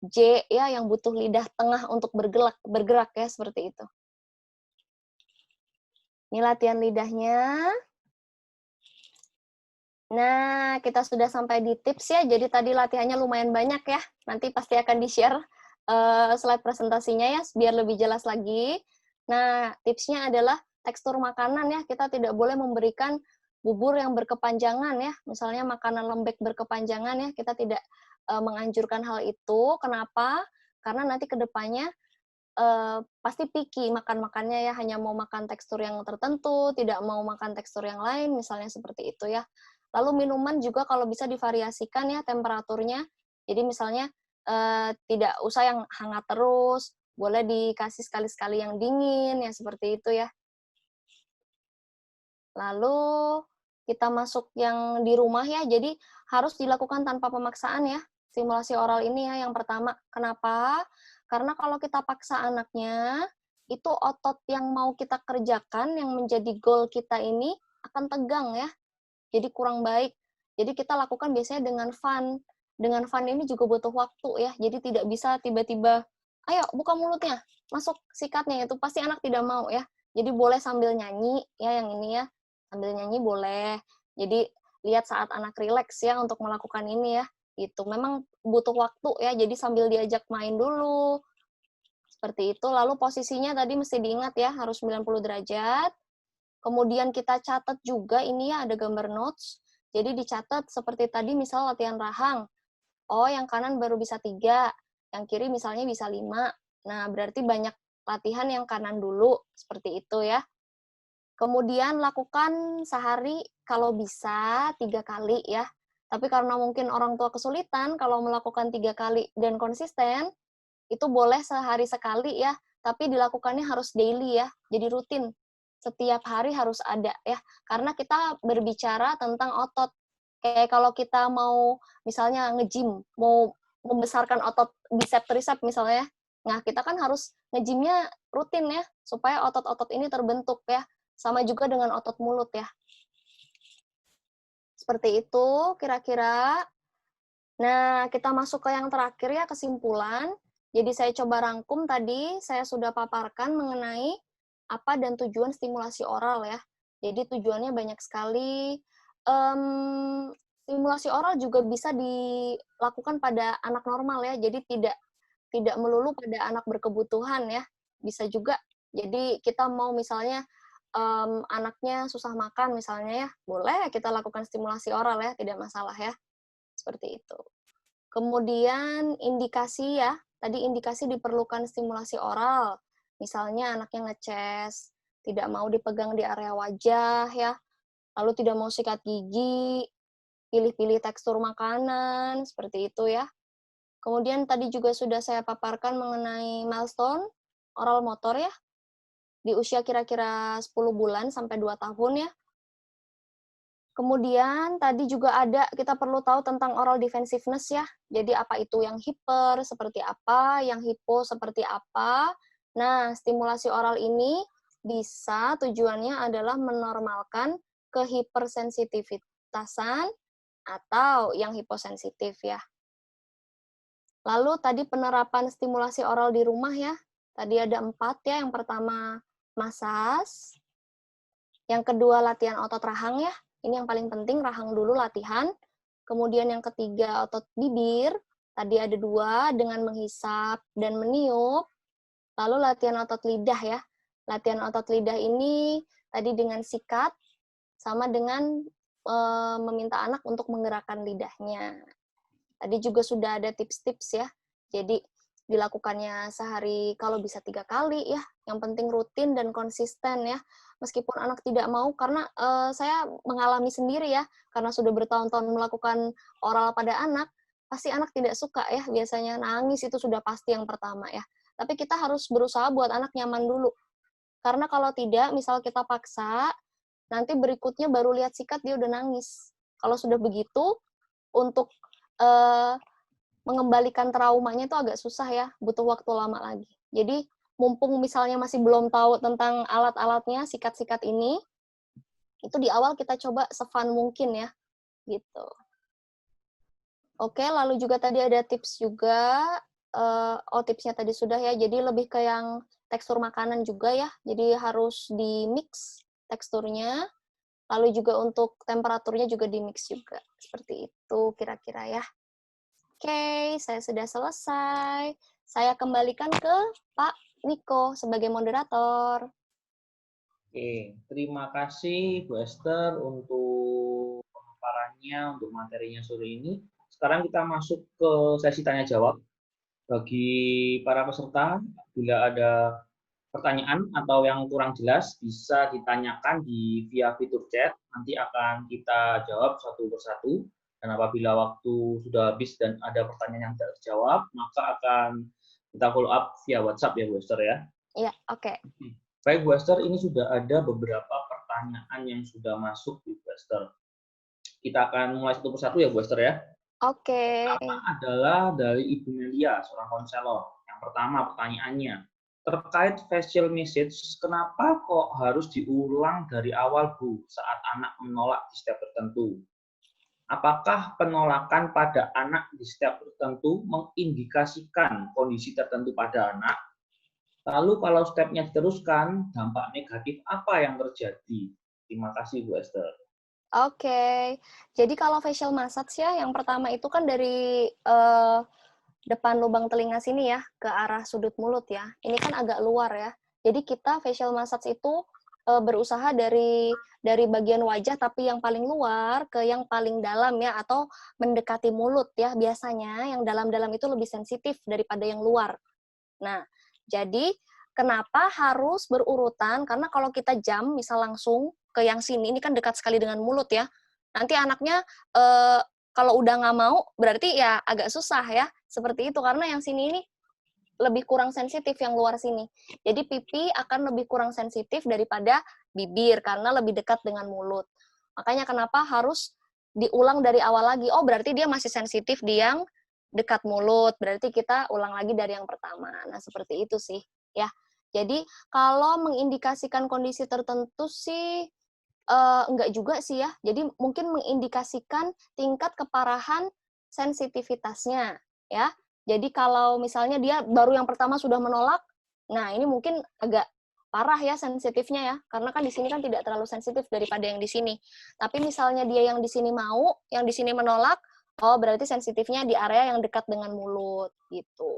J ya yang butuh lidah tengah untuk bergerak ya seperti itu. Ini latihan lidahnya. Nah, kita sudah sampai di tips ya. Jadi tadi latihannya lumayan banyak ya. Nanti pasti akan di-share slide presentasinya ya, biar lebih jelas lagi. Nah, tipsnya adalah tekstur makanan ya. Kita tidak boleh memberikan bubur yang berkepanjangan ya. Misalnya makanan lembek berkepanjangan ya. Kita tidak menganjurkan hal itu. Kenapa? Karena nanti ke depannya pasti picky makan-makannya ya. Hanya mau makan tekstur yang tertentu, tidak mau makan tekstur yang lain, misalnya seperti itu ya. Lalu minuman juga kalau bisa divariasikan ya temperaturnya. Jadi misalnya tidak usah yang hangat terus, boleh dikasih sekali-sekali yang dingin ya seperti itu ya. Lalu kita masuk yang di rumah ya, jadi harus dilakukan tanpa pemaksaan ya. Stimulasi oral ini ya yang pertama. Kenapa? Karena kalau kita paksa anaknya, itu otot yang mau kita kerjakan, yang menjadi goal kita ini akan tegang ya. Jadi kurang baik. Jadi kita lakukan biasanya dengan fun. Dengan fun ini juga butuh waktu ya. Jadi tidak bisa tiba-tiba, ayo buka mulutnya, masuk sikatnya, itu pasti anak tidak mau ya. Jadi boleh sambil nyanyi ya yang ini ya. Sambil nyanyi boleh. Jadi lihat saat anak rileks ya untuk melakukan ini ya. Itu memang butuh waktu ya. Jadi sambil diajak main dulu. Seperti itu. Lalu posisinya tadi mesti diingat ya, harus 90 derajat. Kemudian kita catat juga ini ya, ada gambar notes. Jadi dicatat seperti tadi misal latihan rahang. Oh, yang kanan baru bisa 3, yang kiri misalnya bisa 5. Nah, berarti banyak latihan yang kanan dulu, seperti itu ya. Kemudian lakukan sehari kalau bisa 3 kali ya. Tapi karena mungkin orang tua kesulitan, kalau melakukan 3 kali dan konsisten, itu boleh sehari sekali ya, tapi dilakukannya harus daily ya, jadi rutin. Setiap hari harus ada ya, karena kita berbicara tentang otot. Kayak kalau kita mau misalnya nge-gym, mau membesarkan otot bicep tricep misalnya, nah kita kan harus nge-gymnya rutin ya, supaya otot-otot ini terbentuk ya. Sama juga dengan otot mulut ya. Seperti itu kira-kira. Nah, kita masuk ke yang terakhir ya, kesimpulan. Jadi saya coba rangkum tadi, saya sudah paparkan mengenai apa dan tujuan stimulasi oral ya. Jadi tujuannya banyak sekali. Stimulasi oral juga bisa dilakukan pada anak normal ya, jadi tidak melulu pada anak berkebutuhan ya. Bisa juga, jadi kita mau misalnya anaknya susah makan misalnya ya, boleh kita lakukan stimulasi oral ya, tidak masalah ya. Seperti itu. Kemudian indikasi ya, tadi indikasi diperlukan stimulasi oral. Misalnya anaknya ngeces, tidak mau dipegang di area wajah ya, lalu tidak mau sikat gigi, pilih-pilih tekstur makanan, seperti itu ya. Kemudian tadi juga sudah saya paparkan mengenai milestone oral motor ya, di usia kira-kira 10 bulan sampai 2 tahun ya. Kemudian tadi juga ada, kita perlu tahu tentang oral defensiveness ya. Jadi apa itu yang hiper, seperti apa, yang hipo, seperti apa. Nah, stimulasi oral ini bisa tujuannya adalah menormalkan kehipersensitivitasan atau yang hiposensitif ya. Lalu tadi penerapan stimulasi oral di rumah ya. Tadi ada 4 ya. Yang pertama masas, yang kedua latihan otot rahang ya. Ini yang paling penting, rahang dulu latihan. Kemudian yang ketiga otot bibir. Tadi ada 2 dengan menghisap dan meniup. Lalu latihan otot lidah ya. Latihan otot lidah ini tadi dengan sikat sama dengan meminta anak untuk menggerakkan lidahnya. Tadi juga sudah ada tips-tips ya. Jadi dilakukannya sehari kalau bisa 3 kali ya. Yang penting rutin dan konsisten ya. Meskipun anak tidak mau, karena saya mengalami sendiri ya, karena sudah bertahun-tahun melakukan oral pada anak, pasti anak tidak suka ya, biasanya nangis itu sudah pasti yang pertama ya. Tapi kita harus berusaha buat anak nyaman dulu. Karena kalau tidak, misal kita paksa, nanti berikutnya baru lihat sikat dia udah nangis. Kalau sudah begitu, untuk mengembalikan traumanya itu agak susah ya, butuh waktu lama lagi. Jadi mumpung misalnya masih belum tahu tentang alat-alatnya, sikat-sikat ini, itu di awal kita coba se-fun mungkin ya, gitu. Oke, lalu juga tadi ada tips juga, tipsnya tadi sudah ya, jadi lebih ke yang tekstur makanan juga ya, jadi harus di-mix teksturnya, lalu juga untuk temperaturnya juga di-mix juga, seperti itu kira-kira ya. Oke, saya sudah selesai. Saya kembalikan ke Pak Niko sebagai moderator. Oke, terima kasih Bu Esther untuk pemaparannya, untuk materinya sore ini. Sekarang kita masuk ke sesi tanya jawab. Bagi para peserta, bila ada pertanyaan atau yang kurang jelas, bisa ditanyakan via fitur chat. Nanti akan kita jawab satu persatu. Dan apabila waktu sudah habis dan ada pertanyaan yang tidak terjawab, maka akan kita follow up via WhatsApp ya Bu Esther ya. Iya, oke. Baik Bu Esther, ini sudah ada beberapa pertanyaan yang sudah masuk Bu Esther. Kita akan mulai satu persatu ya Bu Esther ya. Oke. Pertama adalah dari Ibu Melia, seorang konselor. Yang pertama pertanyaannya, terkait facial message, kenapa kok harus diulang dari awal Bu saat anak menolak di step tertentu? Apakah penolakan pada anak di step tertentu mengindikasikan kondisi tertentu pada anak? Lalu kalau stepnya diteruskan, dampak negatif apa yang terjadi? Terima kasih Bu Esther. Oke. Jadi kalau facial massage ya, yang pertama itu kan dari depan lubang telinga sini ya, ke arah sudut mulut ya. Ini kan agak luar ya. Jadi kita facial massage itu berusaha dari bagian wajah tapi yang paling luar ke yang paling dalam ya, atau mendekati mulut ya. Biasanya yang dalam-dalam itu lebih sensitif daripada yang luar. Nah, jadi kenapa harus berurutan? Karena kalau kita jam, misal langsung ke yang sini, ini kan dekat sekali dengan mulut ya. Nanti anaknya kalau udah nggak mau, berarti ya agak susah ya. Seperti itu, karena yang sini ini lebih kurang sensitif yang luar sini. Jadi pipi akan lebih kurang sensitif daripada bibir, karena lebih dekat dengan mulut. Makanya kenapa harus diulang dari awal lagi. Oh, berarti dia masih sensitif di yang dekat mulut, berarti kita ulang lagi dari yang pertama. Nah, seperti itu sih, ya. Jadi, kalau mengindikasikan kondisi tertentu sih, enggak juga sih ya. Jadi, mungkin mengindikasikan tingkat keparahan sensitivitasnya, ya. Jadi, kalau misalnya dia baru yang pertama sudah menolak, nah ini mungkin agak parah ya sensitifnya ya, karena kan di sini kan tidak terlalu sensitif daripada yang di sini. Tapi misalnya dia yang di sini mau, yang di sini menolak, oh berarti sensitifnya di area yang dekat dengan mulut gitu.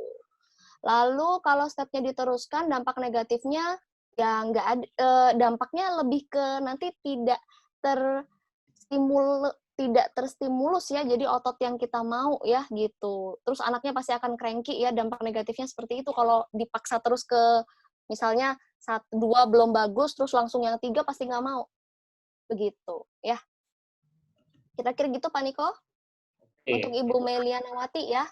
Lalu kalau stepnya diteruskan, dampak negatifnya ya nggak ada, dampaknya lebih ke nanti tidak terstimulus ya, jadi otot yang kita mau ya gitu. Terus anaknya pasti akan cranky ya, dampak negatifnya seperti itu kalau dipaksa terus ke misalnya 1, 2 belum bagus, terus langsung yang 3 pasti nggak mau. Begitu ya. Kira-kira gitu Pak Niko? Untuk Ibu Melia Nawati ya.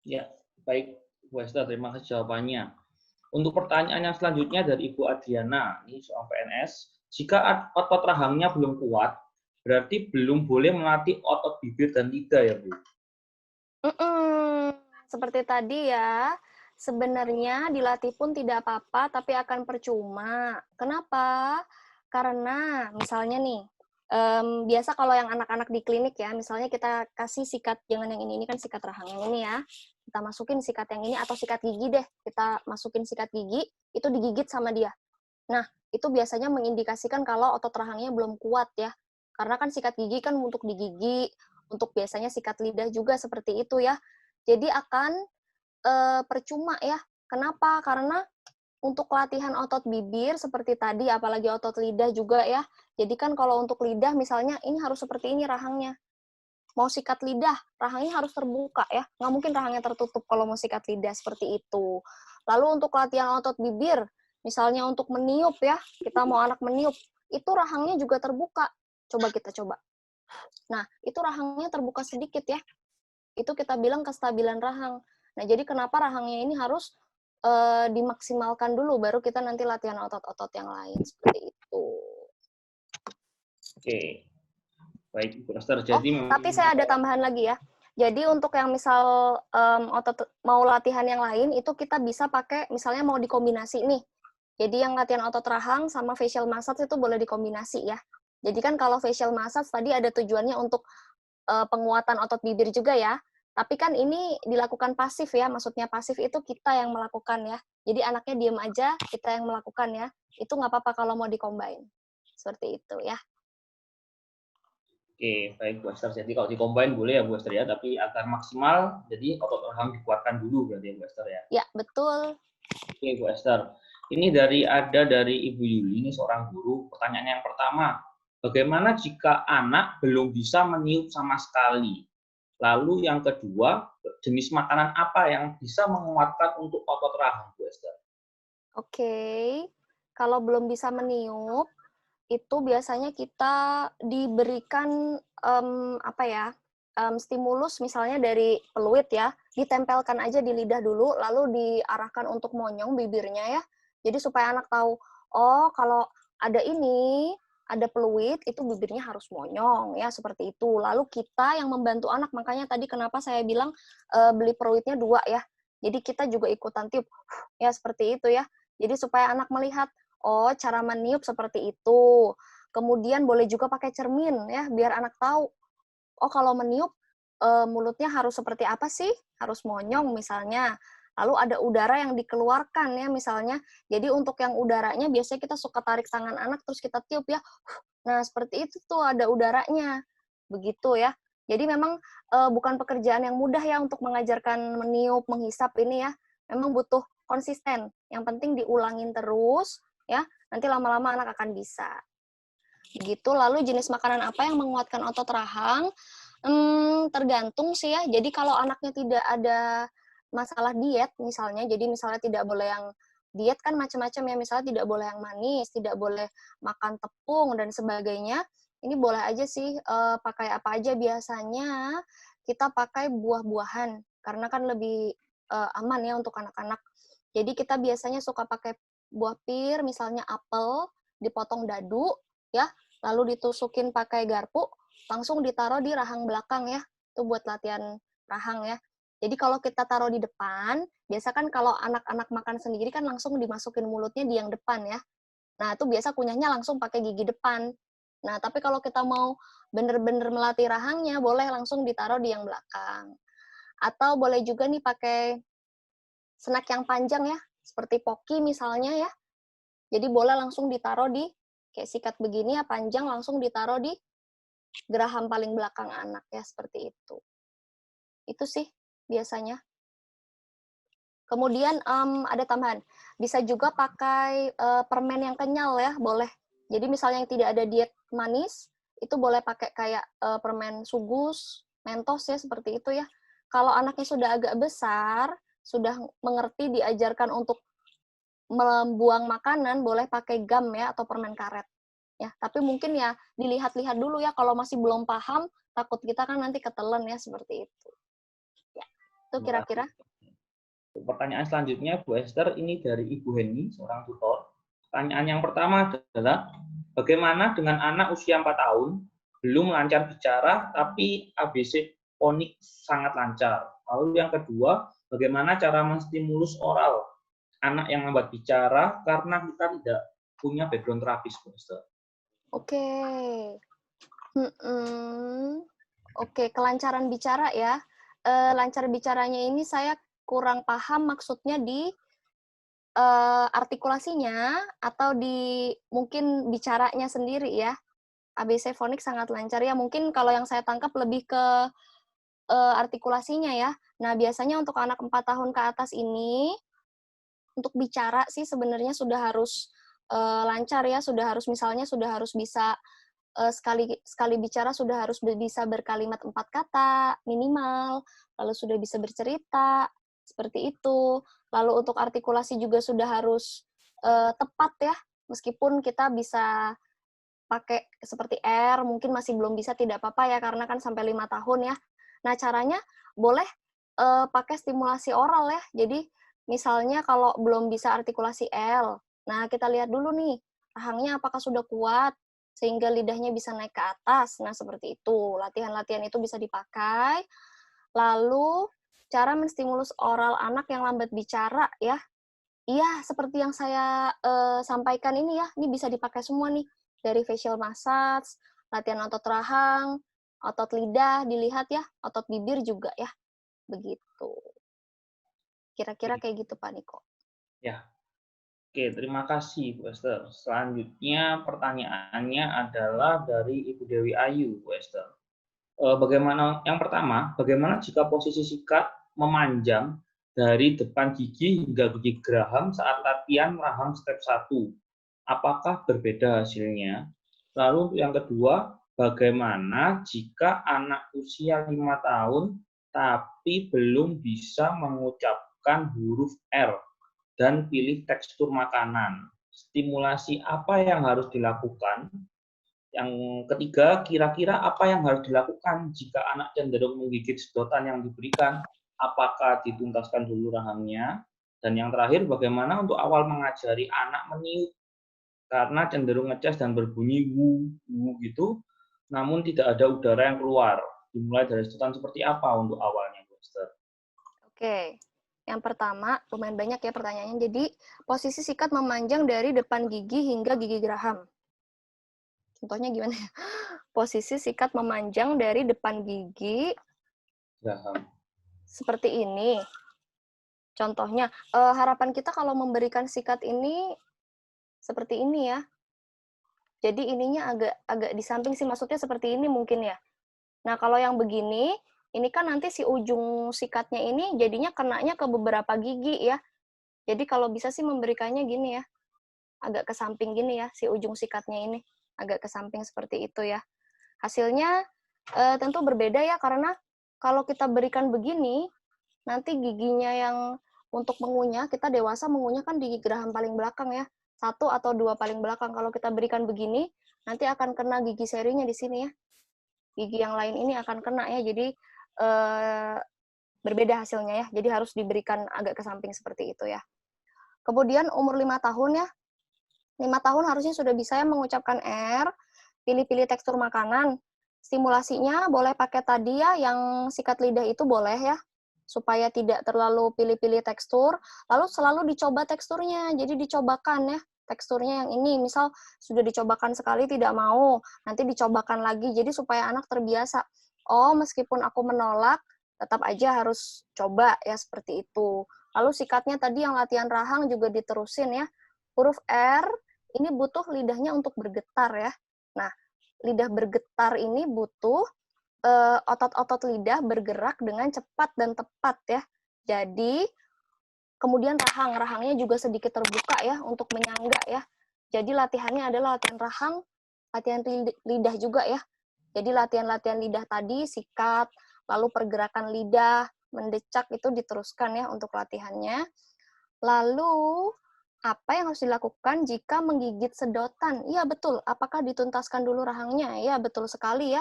Ya, baik Bu Esther, terima kasih jawabannya. Untuk pertanyaan yang selanjutnya dari Ibu Adriana, ini soal PNS. Jika otot rahangnya belum kuat, berarti belum boleh melatih otot bibir dan lidah ya, Bu? Seperti tadi ya, sebenarnya dilatih pun tidak apa-apa, tapi akan percuma. Kenapa? Karena misalnya nih, biasa kalau yang anak-anak di klinik ya, misalnya kita kasih sikat, jangan yang ini kan sikat rahang, yang ini ya, kita masukin sikat yang ini, atau sikat gigi deh, kita masukin sikat gigi, itu digigit sama dia. Nah, itu biasanya mengindikasikan kalau otot rahangnya belum kuat ya. Karena kan sikat gigi kan untuk di gigi, untuk biasanya sikat lidah juga seperti itu ya. Jadi akan percuma ya. Kenapa? Karena untuk latihan otot bibir seperti tadi, apalagi otot lidah juga ya. Jadi kan kalau untuk lidah misalnya ini harus seperti ini rahangnya. Mau sikat lidah, rahangnya harus terbuka ya. Nggak mungkin rahangnya tertutup kalau mau sikat lidah seperti itu. Lalu untuk latihan otot bibir, misalnya untuk meniup ya, kita mau anak meniup, itu rahangnya juga terbuka. Coba kita coba. Nah, itu rahangnya terbuka sedikit ya. Itu kita bilang kestabilan rahang. Nah, jadi kenapa rahangnya ini harus dimaksimalkan dulu, baru kita nanti latihan otot-otot yang lain, seperti itu. Oke, baik Bu Esther. Tapi saya ada tambahan lagi ya. Jadi untuk yang misal otot mau latihan yang lain, itu kita bisa pakai, misalnya mau dikombinasi nih. Jadi yang latihan otot rahang sama facial massage itu boleh dikombinasi ya. Jadi kan kalau facial massage tadi ada tujuannya untuk penguatan otot bibir juga ya. Tapi kan ini dilakukan pasif ya, maksudnya pasif itu kita yang melakukan ya. Jadi anaknya diem aja, kita yang melakukan ya. Itu nggak apa-apa kalau mau dicombine. Seperti itu ya. Oke, baik Bu Esther. Jadi kalau dikombin boleh ya Bu Esther ya, tapi agar maksimal, jadi otot rahang dikuatkan dulu berarti ya Bu Esther ya. Ya, betul. Oke Bu Esther. Ini dari Ibu Yuli, ini seorang guru. Pertanyaan yang pertama, bagaimana jika anak belum bisa meniup sama sekali? Lalu yang kedua, jenis makanan apa yang bisa menguatkan untuk otot rahang, Bu Esther? Oke, kalau belum bisa meniup, itu biasanya kita diberikan stimulus misalnya dari peluit ya, ditempelkan aja di lidah dulu, lalu diarahkan untuk monyong bibirnya ya. Jadi supaya anak tahu, oh kalau ada ini, ada peluit, itu bibirnya harus monyong ya, seperti itu. Lalu kita yang membantu anak, makanya tadi kenapa saya bilang beli peluitnya 2 ya. Jadi kita juga ikutan tiup, ya seperti itu ya. Jadi supaya anak melihat, oh cara meniup seperti itu. Kemudian boleh juga pakai cermin ya, biar anak tahu, oh kalau meniup mulutnya harus seperti apa sih? Harus monyong misalnya. Lalu ada udara yang dikeluarkan ya misalnya. Jadi untuk yang udaranya biasanya kita suka tarik tangan anak terus kita tiup ya. Nah, seperti itu tuh ada udaranya. Begitu ya. Jadi memang bukan pekerjaan yang mudah ya untuk mengajarkan meniup, menghisap ini ya. Memang butuh konsisten. Yang penting diulangin terus ya. Nanti lama-lama anak akan bisa. Begitu. Lalu jenis makanan apa yang menguatkan otot rahang? Tergantung sih ya. Jadi kalau anaknya tidak ada masalah diet misalnya, jadi misalnya tidak boleh yang diet kan macam-macam ya, misalnya tidak boleh yang manis, tidak boleh makan tepung dan sebagainya. Ini boleh aja sih pakai apa aja, biasanya kita pakai buah-buahan karena kan lebih aman ya untuk anak-anak. Jadi kita biasanya suka pakai buah pir, misalnya apel, dipotong dadu ya, lalu ditusukin pakai garpu, langsung ditaruh di rahang belakang ya. Itu buat latihan rahang ya. Jadi kalau kita taruh di depan, biasa kan kalau anak-anak makan sendiri kan langsung dimasukin mulutnya di yang depan ya. Nah, itu biasa kunyahnya langsung pakai gigi depan. Nah, tapi kalau kita mau bener-bener melatih rahangnya, boleh langsung ditaruh di yang belakang. Atau boleh juga nih pakai snack yang panjang ya, seperti Pocky misalnya ya. Jadi boleh langsung ditaruh di, kayak sikat begini ya, panjang, langsung ditaruh di geraham paling belakang anak ya, seperti itu. Itu sih biasanya. Kemudian ada tambahan, bisa juga pakai permen yang kenyal ya, boleh. Jadi misalnya yang tidak ada diet manis, itu boleh pakai kayak permen sugus, mentos ya, seperti itu ya. Kalau anaknya sudah agak besar, sudah mengerti diajarkan untuk membuang makanan, boleh pakai gum ya, atau permen karet. Ya, tapi mungkin ya dilihat-lihat dulu ya, kalau masih belum paham, takut kita kan nanti ketelen ya, seperti itu. Ya, itu kira-kira. Pertanyaan selanjutnya, Bu Esther, ini dari Ibu Heni, seorang tutor. Pertanyaan yang pertama adalah, bagaimana dengan anak usia 4 tahun belum lancar bicara, tapi ABC fonik sangat lancar. Lalu yang kedua, bagaimana cara menstimulus oral anak yang lambat bicara karena kita tidak punya background terapis, Bu Esther. Oke. Oke, kelancaran bicara ya. Lancar bicaranya ini saya kurang paham maksudnya di artikulasinya atau di mungkin bicaranya sendiri ya. ABC fonik sangat lancar ya. Mungkin kalau yang saya tangkap lebih ke artikulasinya ya. Nah, biasanya untuk anak 4 tahun ke atas ini, untuk bicara sih sebenarnya sudah harus lancar ya, misalnya sudah harus bisa sekali bicara sudah harus bisa berkalimat 4 kata minimal, lalu sudah bisa bercerita, seperti itu. Lalu untuk artikulasi juga sudah harus tepat ya, meskipun kita bisa pakai seperti R, mungkin masih belum bisa, tidak apa-apa ya, karena kan sampai 5 tahun ya. Nah, caranya boleh pakai stimulasi oral ya. Jadi, misalnya kalau belum bisa artikulasi L, nah kita lihat dulu nih, rahangnya apakah sudah kuat, sehingga lidahnya bisa naik ke atas. Nah, seperti itu. Latihan-latihan itu bisa dipakai. Lalu, cara menstimulus oral anak yang lambat bicara ya. Iya, seperti yang saya sampaikan ini ya, ini bisa dipakai semua nih. Dari facial massage, latihan otot rahang, otot lidah, dilihat ya, otot bibir juga ya. Begitu. Kira-kira kayak gitu, Pak Niko. Ya, oke, terima kasih, Bu Esther. Selanjutnya pertanyaannya adalah dari Ibu Dewi Ayu, Bu Esther. Bagaimana yang pertama, bagaimana jika posisi sikat memanjang dari depan gigi hingga gigi geraham saat latihan rahang step 1? Apakah berbeda hasilnya? Lalu yang kedua, bagaimana jika anak usia 5 tahun tapi belum bisa mengucapkan huruf R dan pilih tekstur makanan? Stimulasi apa yang harus dilakukan? Yang ketiga, kira-kira apa yang harus dilakukan jika anak cenderung menggigit sedotan yang diberikan? Apakah dituntaskan dulu rahangnya? Dan yang terakhir, bagaimana untuk awal mengajari anak meniup? Karena cenderung ngecas dan berbunyi wu, wu gitu, namun tidak ada udara yang keluar. Dimulai dari sedotan seperti apa untuk awalnya, Bu Esther? Oke. Yang pertama, lumayan banyak ya pertanyaannya. Jadi, posisi sikat memanjang dari depan gigi hingga gigi geraham. Contohnya gimana ya? Posisi sikat memanjang dari depan gigi Geraham. seperti ini. Contohnya, harapan kita kalau memberikan sikat ini seperti ini ya. Jadi ininya agak di samping sih, maksudnya seperti ini mungkin ya. Nah, kalau yang begini, ini kan nanti si ujung sikatnya ini jadinya kenanya ke beberapa gigi ya. Jadi kalau bisa sih memberikannya gini ya, agak ke samping gini ya, si ujung sikatnya ini. Agak ke samping seperti itu ya. Hasilnya tentu berbeda ya, karena kalau kita berikan begini, nanti giginya yang untuk mengunyah, kita dewasa mengunyah kan di geraham paling belakang ya. 1 atau 2 paling belakang. Kalau kita berikan begini, nanti akan kena gigi serinya di sini ya. Gigi yang lain ini akan kena ya, jadi berbeda hasilnya ya. Jadi harus diberikan agak ke samping seperti itu ya. Kemudian umur 5 tahun ya. 5 tahun harusnya sudah bisa ya mengucapkan R, pilih-pilih tekstur makanan. Stimulasinya boleh pakai tadi ya, yang sikat lidah itu boleh ya, supaya tidak terlalu pilih-pilih tekstur. Lalu selalu dicoba teksturnya, jadi dicobakan ya, teksturnya yang ini. Misal sudah dicobakan sekali tidak mau, nanti dicobakan lagi, jadi supaya anak terbiasa. Oh, meskipun aku menolak, tetap aja harus coba ya, seperti itu. Lalu sikatnya tadi yang latihan rahang juga diterusin ya. Huruf R, ini butuh lidahnya untuk bergetar ya. Nah, lidah bergetar ini butuh otot-otot lidah bergerak dengan cepat dan tepat ya. Jadi, kemudian rahangnya juga sedikit terbuka ya untuk menyangga ya. Jadi latihannya adalah latihan rahang, latihan lidah juga ya. Jadi latihan-latihan lidah tadi, sikat, lalu pergerakan lidah, mendecak itu diteruskan ya untuk latihannya. Lalu, apa yang harus dilakukan jika menggigit sedotan? Iya, betul. Apakah dituntaskan dulu rahangnya? Iya, betul sekali ya.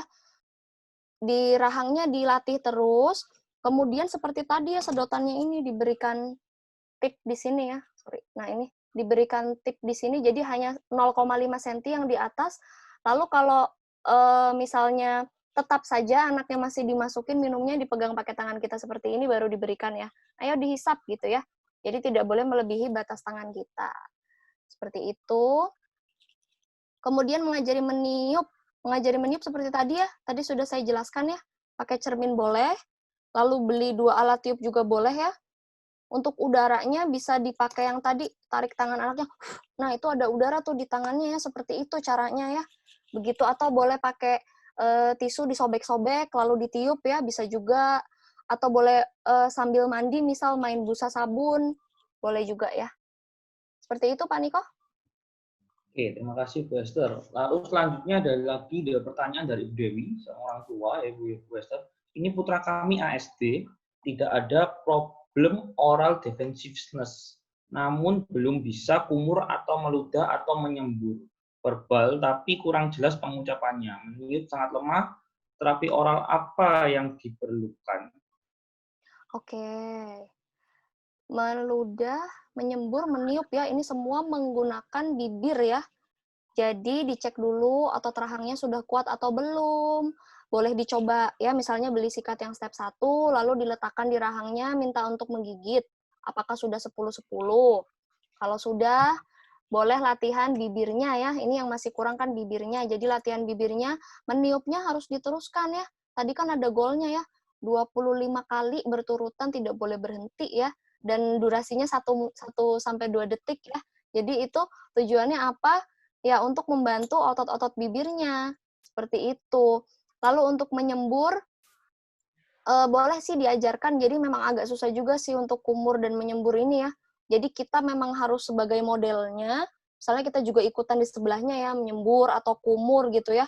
Di rahangnya dilatih terus, kemudian seperti tadi ya, sedotannya ini diberikan tip di sini ya. Sorry. Nah, ini diberikan tip di sini, jadi hanya 0,5 cm yang di atas. Lalu kalau misalnya tetap saja anaknya masih dimasukin minumnya dipegang pakai tangan kita seperti ini baru diberikan ya. Ayo dihisap gitu ya. Jadi tidak boleh melebihi batas tangan kita. Seperti itu. Kemudian mengajari meniup. Mengajari meniup seperti tadi ya. Tadi sudah saya jelaskan ya. Pakai cermin boleh. Lalu beli 2 alat tiup juga boleh ya. Untuk udaranya bisa dipakai yang tadi, tarik tangan anaknya. Nah, itu ada udara tuh di tangannya ya, seperti itu caranya ya. Begitu, atau boleh pakai tisu disobek-sobek, lalu ditiup ya, bisa juga. Atau boleh sambil mandi, misal main busa sabun, boleh juga ya. Seperti itu, Pak Niko. Oke, terima kasih Bu Esther. Lalu selanjutnya ada lagi pertanyaan dari Ibu Dewi, seorang tua ya Bu Esther. Ini putra kami ASD, tidak ada problem oral defensiveness, namun belum bisa kumur atau meludah atau menyembur. Verbal tapi kurang jelas pengucapannya. Meniup sangat lemah, terapi oral apa yang diperlukan? Oke. Meludah, menyembur, meniup ya, ini semua menggunakan bibir ya. Jadi dicek dulu otot rahangnya sudah kuat atau belum. Boleh dicoba ya, misalnya beli sikat yang step 1, lalu diletakkan di rahangnya, minta untuk menggigit. Apakah sudah 10-10? Kalau sudah, boleh latihan bibirnya ya. Ini yang masih kurang kan bibirnya. Jadi latihan bibirnya, meniupnya harus diteruskan ya. Tadi kan ada goalnya ya. 25 kali berturutan, tidak boleh berhenti ya. Dan durasinya 1-2 detik ya. Jadi itu tujuannya apa? Ya, untuk membantu otot-otot bibirnya. Seperti itu. Lalu untuk menyembur, boleh sih diajarkan. Jadi memang agak susah juga sih untuk kumur dan menyembur ini ya. Jadi kita memang harus sebagai modelnya, misalnya kita juga ikutan di sebelahnya ya, menyembur atau kumur gitu ya.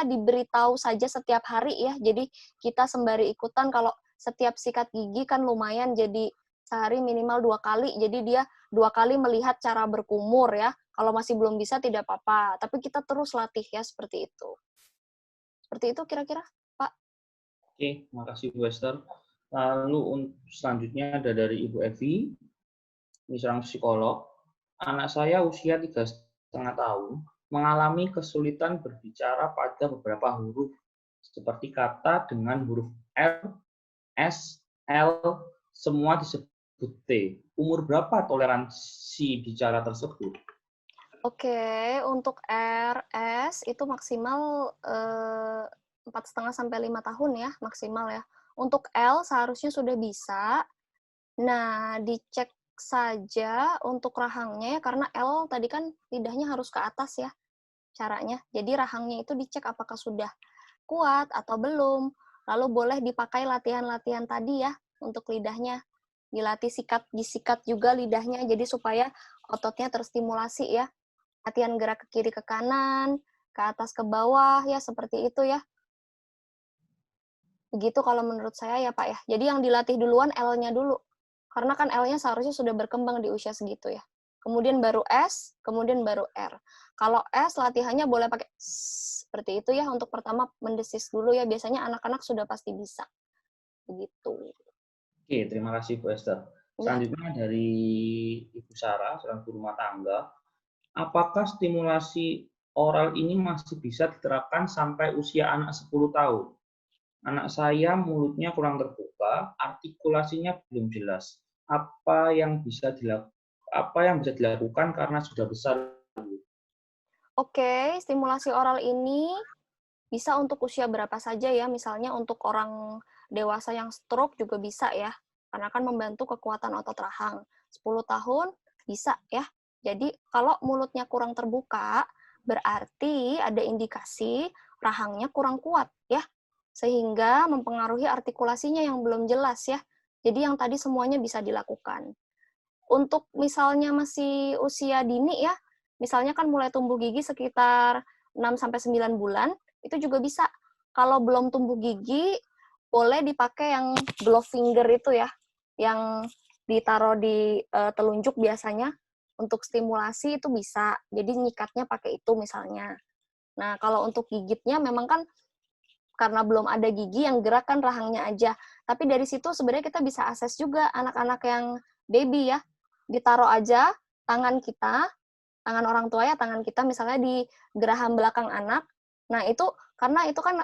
Diberitahu saja setiap hari ya. Jadi kita sembari ikutan, kalau setiap sikat gigi kan lumayan, jadi sehari minimal 2 kali. Jadi dia 2 kali melihat cara berkumur ya. Kalau masih belum bisa tidak apa-apa, tapi kita terus latih ya, seperti itu. Seperti itu kira-kira, Pak. Oke, terima kasih Bu Esther. Lalu selanjutnya ada dari Ibu Evi, ini seorang psikolog. Anak saya usia 3,5 tahun mengalami kesulitan berbicara pada beberapa huruf seperti kata dengan huruf R, S, L, semua disebut T. Umur berapa toleransi bicara tersebut? Oke, untuk RS itu maksimal 4,5 sampai 5 tahun ya, maksimal ya. Untuk L seharusnya sudah bisa. Nah, dicek saja untuk rahangnya ya, karena L tadi kan lidahnya harus ke atas ya caranya. Jadi rahangnya itu dicek apakah sudah kuat atau belum. Lalu boleh dipakai latihan-latihan tadi ya untuk lidahnya. Dilatih disikat juga lidahnya, jadi supaya ototnya terstimulasi ya. Latihan gerak ke kiri ke kanan, ke atas ke bawah ya, seperti itu ya. Begitu kalau menurut saya ya Pak ya. Jadi yang dilatih duluan L-nya dulu. Karena kan L-nya seharusnya sudah berkembang di usia segitu ya. Kemudian baru S, kemudian baru R. Kalau S latihannya boleh pakai seperti itu ya, untuk pertama mendesis dulu ya. Biasanya anak-anak sudah pasti bisa. Begitu. Oke, terima kasih Bu Esther. Ya. Selanjutnya dari Ibu Sarah, seorang ibu rumah tangga. Apakah stimulasi oral ini masih bisa diterapkan sampai usia anak 10 tahun? Anak saya mulutnya kurang terbuka, artikulasinya belum jelas. Apa yang bisa dilakukan karena sudah besar? Oke, stimulasi oral ini bisa untuk usia berapa saja ya, misalnya untuk orang dewasa yang stroke juga bisa ya, karena kan membantu kekuatan otot rahang. 10 tahun bisa ya. Jadi kalau mulutnya kurang terbuka, berarti ada indikasi rahangnya kurang kuat ya, sehingga mempengaruhi artikulasinya yang belum jelas ya. Jadi yang tadi semuanya bisa dilakukan. Untuk misalnya masih usia dini ya, misalnya kan mulai tumbuh gigi sekitar 6-9 bulan, itu juga bisa. Kalau belum tumbuh gigi, boleh dipakai yang glove finger itu ya, yang ditaruh di telunjuk biasanya, untuk stimulasi itu bisa. Jadi nyikatnya pakai itu misalnya. Nah, kalau untuk gigitnya memang kan karena belum ada gigi, yang gerak kan rahangnya aja. Tapi dari situ sebenarnya kita bisa akses juga anak-anak yang baby ya. Ditaruh aja tangan kita, tangan orang tua ya, tangan kita misalnya di geraham belakang anak. Nah, itu karena itu kan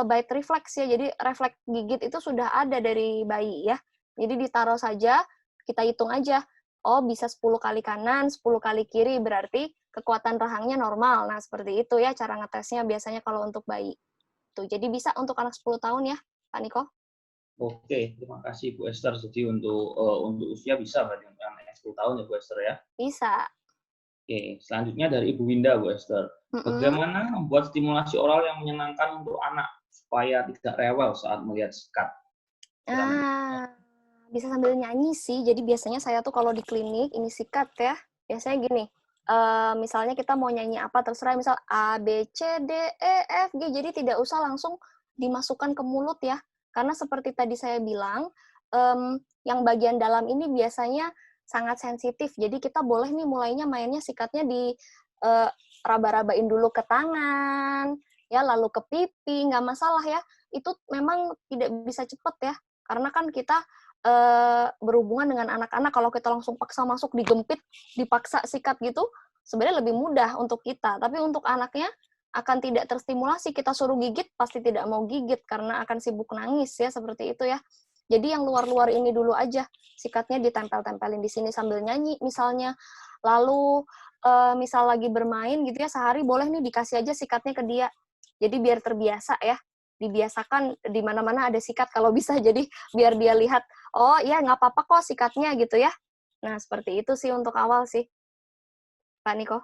bite reflex ya, jadi refleks gigit itu sudah ada dari bayi ya. Jadi ditaruh saja, kita hitung aja. Oh, bisa 10 kali kanan, 10 kali kiri, berarti kekuatan rahangnya normal. Nah, seperti itu ya cara ngetesnya biasanya kalau untuk bayi. Tuh, jadi bisa untuk anak 10 tahun ya, Pak Niko? Oke, terima kasih Bu Esther. Jadi untuk usia bisa berarti untuk anak 10 tahun ya Bu Esther ya. Bisa. Oke, selanjutnya dari Ibu Winda Bu Esther. Mm-mm. Bagaimana membuat stimulasi oral yang menyenangkan untuk anak supaya tidak rewel saat melihat sekat? Silakan. Ah, bisa sambil nyanyi sih. Jadi biasanya saya tuh kalau di klinik ini sikat ya. Biasanya gini. Misalnya kita mau nyanyi apa terserah, misal A B C D E F G. Jadi tidak usah langsung dimasukkan ke mulut ya. Karena seperti tadi saya bilang, yang bagian dalam ini biasanya sangat sensitif. Jadi kita boleh nih mulainya mainnya sikatnya di raba-rabain dulu ke tangan, ya lalu ke pipi, nggak masalah ya. Itu memang tidak bisa cepet ya. Karena kan kita berhubungan dengan anak-anak, kalau kita langsung paksa masuk, digempit, dipaksa sikat gitu, sebenarnya lebih mudah untuk kita. Tapi untuk anaknya akan tidak terstimulasi. Kita suruh gigit, pasti tidak mau gigit karena akan sibuk nangis ya, seperti itu ya. Jadi yang luar-luar ini dulu aja, sikatnya ditempel-tempelin di sini sambil nyanyi misalnya. Lalu misal lagi bermain gitu ya, sehari boleh nih dikasih aja sikatnya ke dia. Jadi biar terbiasa ya, dibiasakan di mana-mana ada sikat kalau bisa, jadi biar dia lihat, oh iya nggak apa-apa kok sikatnya gitu ya. Nah, seperti itu sih untuk awal sih, Pak Niko.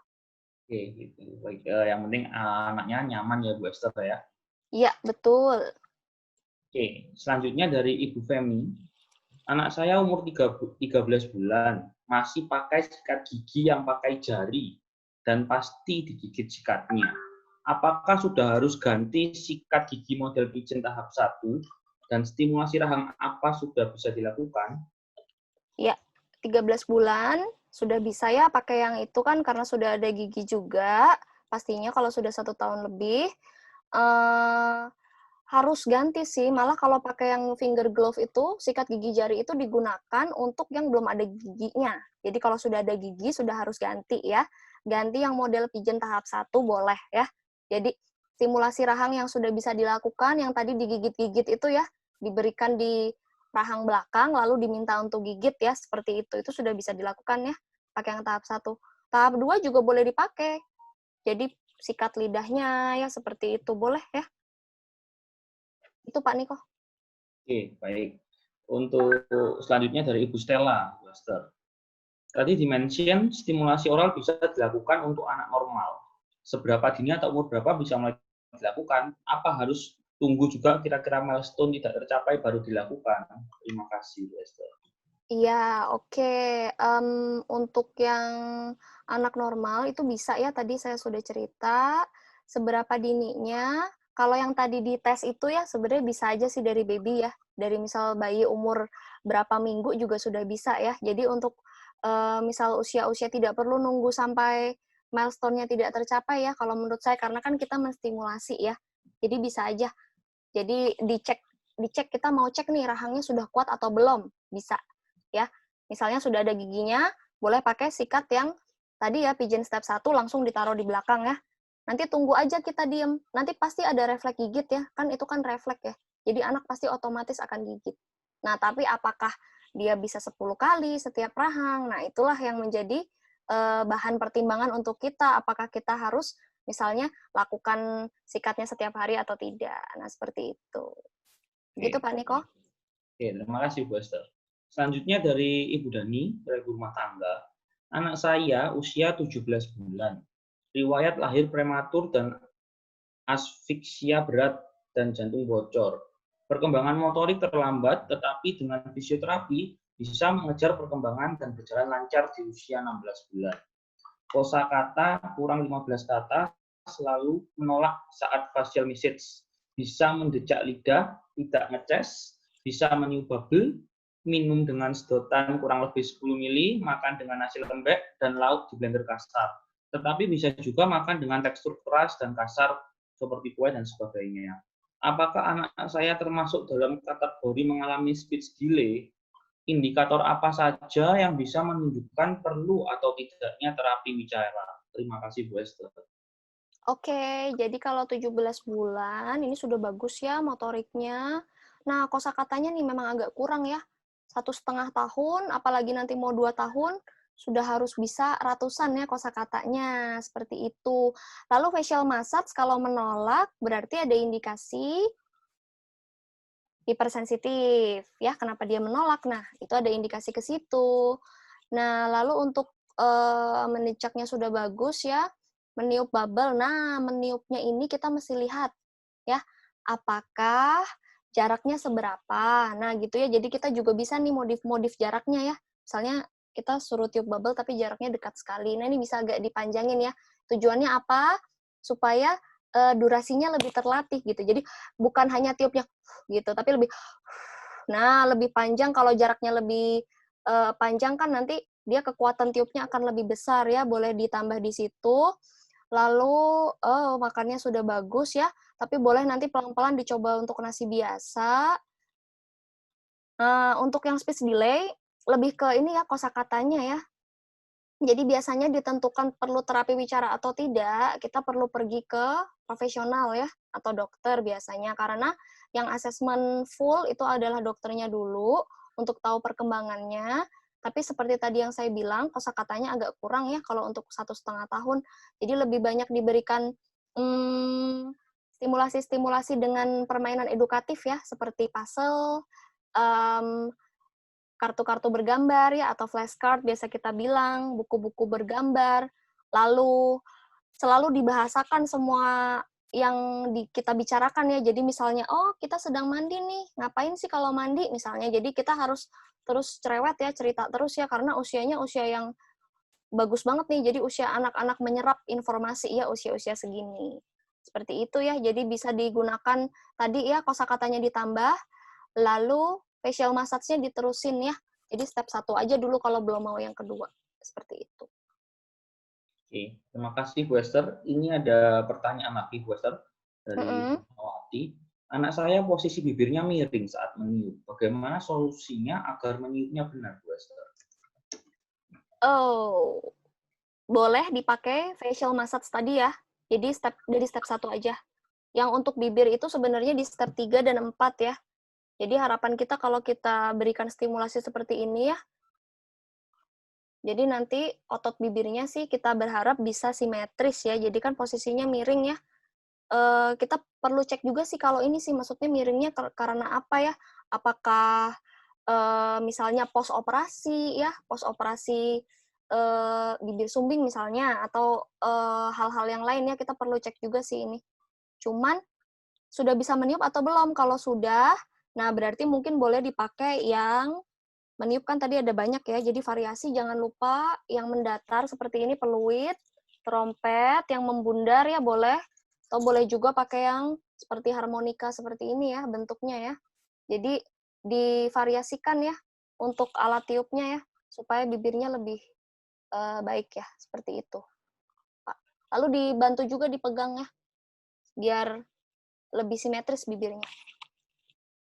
Oke, gitu. Baik, yang penting anaknya nyaman ya Bu Esther ya. Iya, betul. Oke, selanjutnya dari Ibu Femi. Anak saya umur 13 bulan, masih pakai sikat gigi yang pakai jari dan pasti digigit sikatnya. Apakah sudah harus ganti sikat gigi model Pigeon tahap 1 dan stimulasi rahang apa sudah bisa dilakukan? Ya, 13 bulan sudah bisa ya pakai yang itu kan karena sudah ada gigi juga. Pastinya kalau sudah 1 tahun lebih, eh, harus ganti sih. Malah kalau pakai yang finger glove itu, sikat gigi jari itu digunakan untuk yang belum ada giginya. Jadi kalau sudah ada gigi, sudah harus ganti ya. Ganti yang model Pigeon tahap 1 boleh ya. Jadi stimulasi rahang yang sudah bisa dilakukan, yang tadi digigit-gigit itu ya, diberikan di rahang belakang, lalu diminta untuk gigit ya, seperti itu. Itu sudah bisa dilakukan ya, pakai yang tahap 1. Tahap 2 juga boleh dipakai. Jadi sikat lidahnya ya, seperti itu. Boleh ya. Itu Pak Niko. Oke, baik. Untuk selanjutnya dari Ibu Stella, Buster. Tadi dimention stimulasi oral bisa dilakukan untuk anak normal. Seberapa dini atau umur berapa bisa mulai dilakukan? Apa harus tunggu juga kira-kira milestone tidak tercapai baru dilakukan? Terima kasih, Esther. Iya, oke. Untuk yang anak normal itu bisa ya, tadi saya sudah cerita. Seberapa dininya, kalau yang tadi dites itu ya sebenarnya bisa aja sih dari baby ya. Dari misal bayi umur berapa minggu juga sudah bisa ya. Jadi untuk misal usia-usia tidak perlu nunggu sampai milestone-nya tidak tercapai ya, kalau menurut saya, karena kan kita menstimulasi ya. Jadi bisa aja. Jadi dicek kita mau cek nih rahangnya sudah kuat atau belum, bisa ya. Misalnya sudah ada giginya, boleh pakai sikat yang tadi ya Pigeon step 1 langsung ditaruh di belakang ya. Nanti tunggu aja kita diem, nanti pasti ada refleks gigit ya, kan itu kan refleks ya. Jadi anak pasti otomatis akan gigit. Nah, tapi apakah dia bisa 10 kali setiap rahang? Nah, itulah yang menjadi bahan pertimbangan untuk kita, apakah kita harus misalnya lakukan sikatnya setiap hari atau tidak. Nah, seperti itu. Gitu, Oke, Pak Niko. oke, terima kasih, Bu Esther. Selanjutnya dari Ibu Dani, dari rumah tangga. Anak saya usia 17 bulan. Riwayat lahir prematur dan asfiksia berat dan jantung bocor. Perkembangan motorik terlambat, tetapi dengan fisioterapi bisa mengejar perkembangan dan berjalan lancar di usia 16 bulan. Kosakata kurang 15 kata, selalu menolak saat facial message. Bisa mendecak lidah, tidak ngeces, bisa meniup bubble, minum dengan sedotan kurang lebih 10 ml, makan dengan nasi lembek, dan lauk di blender kasar. Tetapi bisa juga makan dengan tekstur keras dan kasar seperti kue dan sebagainya. Apakah anak saya termasuk dalam kategori mengalami speech delay? indikator apa saja yang bisa menunjukkan perlu atau tidaknya terapi bicara? Terima kasih Bu Esther. Oke, jadi kalau 17 bulan, ini sudah bagus ya motoriknya. Nah, kosakatanya nih memang agak kurang ya. 1,5 tahun, apalagi nanti mau 2 tahun, sudah harus bisa ratusan ya kosakatanya, seperti itu. Lalu facial massage kalau menolak, berarti ada indikasi hipersensitif, ya. Kenapa dia menolak? Nah, itu ada indikasi ke situ. Nah, lalu untuk menicaknya sudah bagus ya, meniup bubble. Nah, meniupnya ini kita mesti lihat ya, apakah jaraknya seberapa. Nah, gitu ya. Jadi kita juga bisa nih modif jaraknya ya. Misalnya kita suruh tiup bubble tapi jaraknya dekat sekali. Nah, ini bisa agak dipanjangin ya. Tujuannya apa? Supaya durasinya lebih terlatih gitu. Jadi bukan hanya tiupnya gitu, tapi lebih lebih panjang. Kalau jaraknya lebih panjang kan nanti dia kekuatan tiupnya akan lebih besar ya, boleh ditambah di situ. Lalu, makannya sudah bagus ya, tapi boleh nanti pelan-pelan dicoba untuk nasi biasa. Untuk yang speech delay, lebih ke ini ya, kosakatanya ya. Jadi biasanya ditentukan perlu terapi bicara atau tidak, kita perlu pergi ke profesional ya, atau dokter biasanya. Karena yang asesmen full itu adalah dokternya dulu, untuk tahu perkembangannya. Tapi seperti tadi yang saya bilang, kosakatanya agak kurang ya kalau untuk 1,5 tahun. Jadi lebih banyak diberikan stimulasi-stimulasi dengan permainan edukatif ya, seperti puzzle, kartu-kartu bergambar ya, atau flashcard biasa kita bilang, buku-buku bergambar, lalu selalu dibahasakan semua yang kita bicarakan ya. Jadi misalnya, oh kita sedang mandi nih, ngapain sih kalau mandi misalnya. Jadi kita harus terus cerewet ya, cerita terus ya, karena usianya usia yang bagus banget nih, jadi usia anak-anak menyerap informasi ya, usia-usia segini. Seperti itu ya, jadi bisa digunakan tadi ya, kosakatanya ditambah, lalu facial massage-nya diterusin ya. Jadi step 1 aja dulu kalau belum mau yang kedua. Seperti itu. Oke, terima kasih Bu Esther. Ini ada pertanyaan lagi Bu Esther dari Mm-mm. Fatmawati. Anak saya posisi bibirnya miring saat meniup. Bagaimana solusinya agar meniupnya benar Bu Esther? Oh, boleh dipakai facial massage tadi ya. Jadi dari step 1 aja. Yang untuk bibir itu sebenarnya di step 3 dan 4 ya. Jadi harapan kita kalau kita berikan stimulasi seperti ini ya, jadi nanti otot bibirnya sih kita berharap bisa simetris ya. Jadi kan posisinya miring ya. Kita perlu cek juga sih kalau ini sih, maksudnya miringnya karena apa ya? Apakah misalnya pos operasi ya, pos operasi bibir sumbing misalnya, atau hal-hal yang lain ya, kita perlu cek juga sih ini. Cuman sudah bisa meniup atau belum? Kalau sudah, nah berarti mungkin boleh dipakai yang meniup, kan tadi ada banyak ya, jadi variasi jangan lupa yang mendatar seperti ini, peluit, trompet, yang membundar ya boleh, atau boleh juga pakai yang seperti harmonika seperti ini ya bentuknya ya. Jadi divariasikan ya untuk alat tiupnya ya, supaya bibirnya lebih baik ya, seperti itu, Pak. Lalu dibantu juga dipegang ya, biar lebih simetris bibirnya,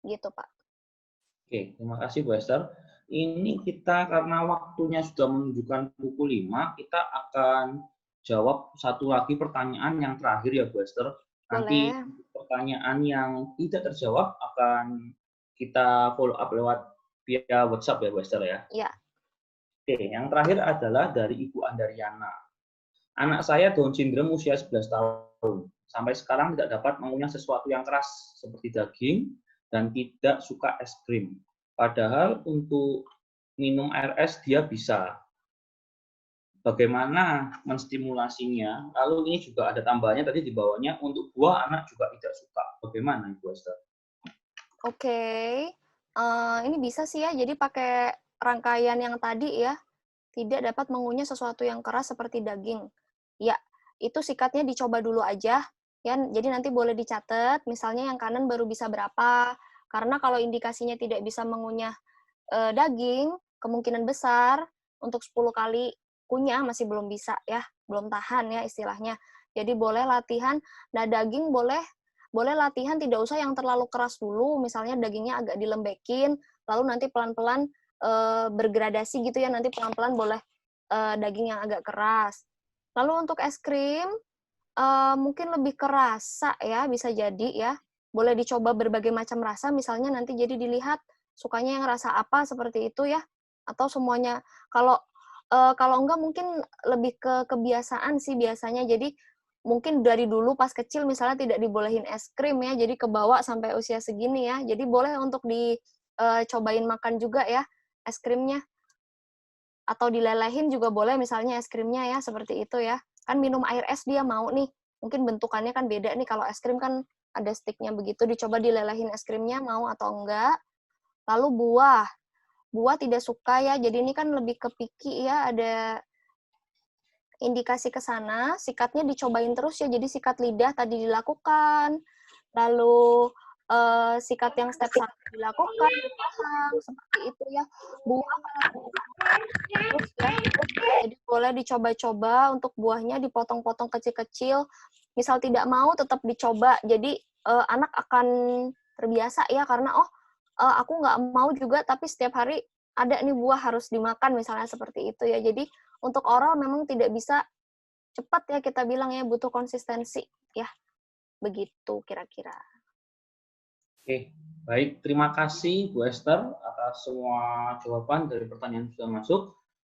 gitu Pak. Oke, terima kasih Bu Esther. Ini kita karena waktunya sudah menunjukkan pukul 5, kita akan jawab satu lagi pertanyaan yang terakhir ya Bu Esther. Nanti Boleh. pertanyaan yang tidak terjawab akan kita follow up lewat via WhatsApp ya Bu Esther ya. Ya. Oke, yang terakhir adalah dari Ibu Andariana. Anak saya Down syndrome usia 11 tahun. Sampai sekarang tidak dapat mengunyah sesuatu yang keras seperti daging dan tidak suka es krim. Padahal untuk minum air es dia bisa. Bagaimana menstimulasinya? Lalu ini juga ada tambahannya tadi di bawahnya, untuk buah anak juga tidak suka. Bagaimana Ibu Esther? Oke, ini bisa sih ya, jadi pakai rangkaian yang tadi ya, tidak dapat mengunyah sesuatu yang keras seperti daging. Ya, itu sikatnya dicoba dulu aja, ya. Jadi nanti boleh dicatat, misalnya yang kanan baru bisa berapa, karena kalau indikasinya tidak bisa mengunyah daging, kemungkinan besar untuk 10 kali kunyah masih belum bisa ya, belum tahan ya istilahnya. Jadi boleh latihan, nah daging boleh latihan tidak usah yang terlalu keras dulu, misalnya dagingnya agak dilembekin, lalu nanti pelan-pelan bergradasi gitu ya, nanti pelan-pelan boleh daging yang agak keras. Lalu untuk es krim, mungkin lebih ke rasa ya, bisa jadi ya. Boleh dicoba berbagai macam rasa, misalnya nanti jadi dilihat sukanya yang rasa apa, seperti itu ya, atau semuanya. Kalau enggak mungkin lebih ke kebiasaan sih biasanya. Jadi mungkin dari dulu pas kecil misalnya tidak dibolehin es krim ya, jadi kebawa sampai usia segini ya. Jadi boleh untuk dicobain makan juga ya es krimnya. Atau dilelehin juga boleh misalnya es krimnya ya, seperti itu ya. Kan minum air es dia mau nih. Mungkin bentukannya kan beda nih, kalau es krim kan ada sticknya begitu, dicoba dilelehin es krimnya mau atau enggak. Lalu buah. Buah tidak suka ya, jadi ini kan lebih ke picky ya, ada indikasi ke sana, sikatnya dicobain terus ya, jadi sikat lidah tadi dilakukan, lalu sikat yang step 1 dilakukan, dipasang, seperti itu ya. Buah terus ya, jadi boleh dicoba-coba untuk buahnya dipotong-potong kecil-kecil, misal tidak mau tetap dicoba, jadi anak akan terbiasa ya, karena aku nggak mau juga, tapi setiap hari ada nih buah harus dimakan, misalnya seperti itu ya. Jadi untuk oral memang tidak bisa cepat ya, kita bilang ya, butuh konsistensi ya, begitu kira-kira. Oke, baik. Terima kasih Bu Esther atas semua jawaban dari pertanyaan yang sudah masuk.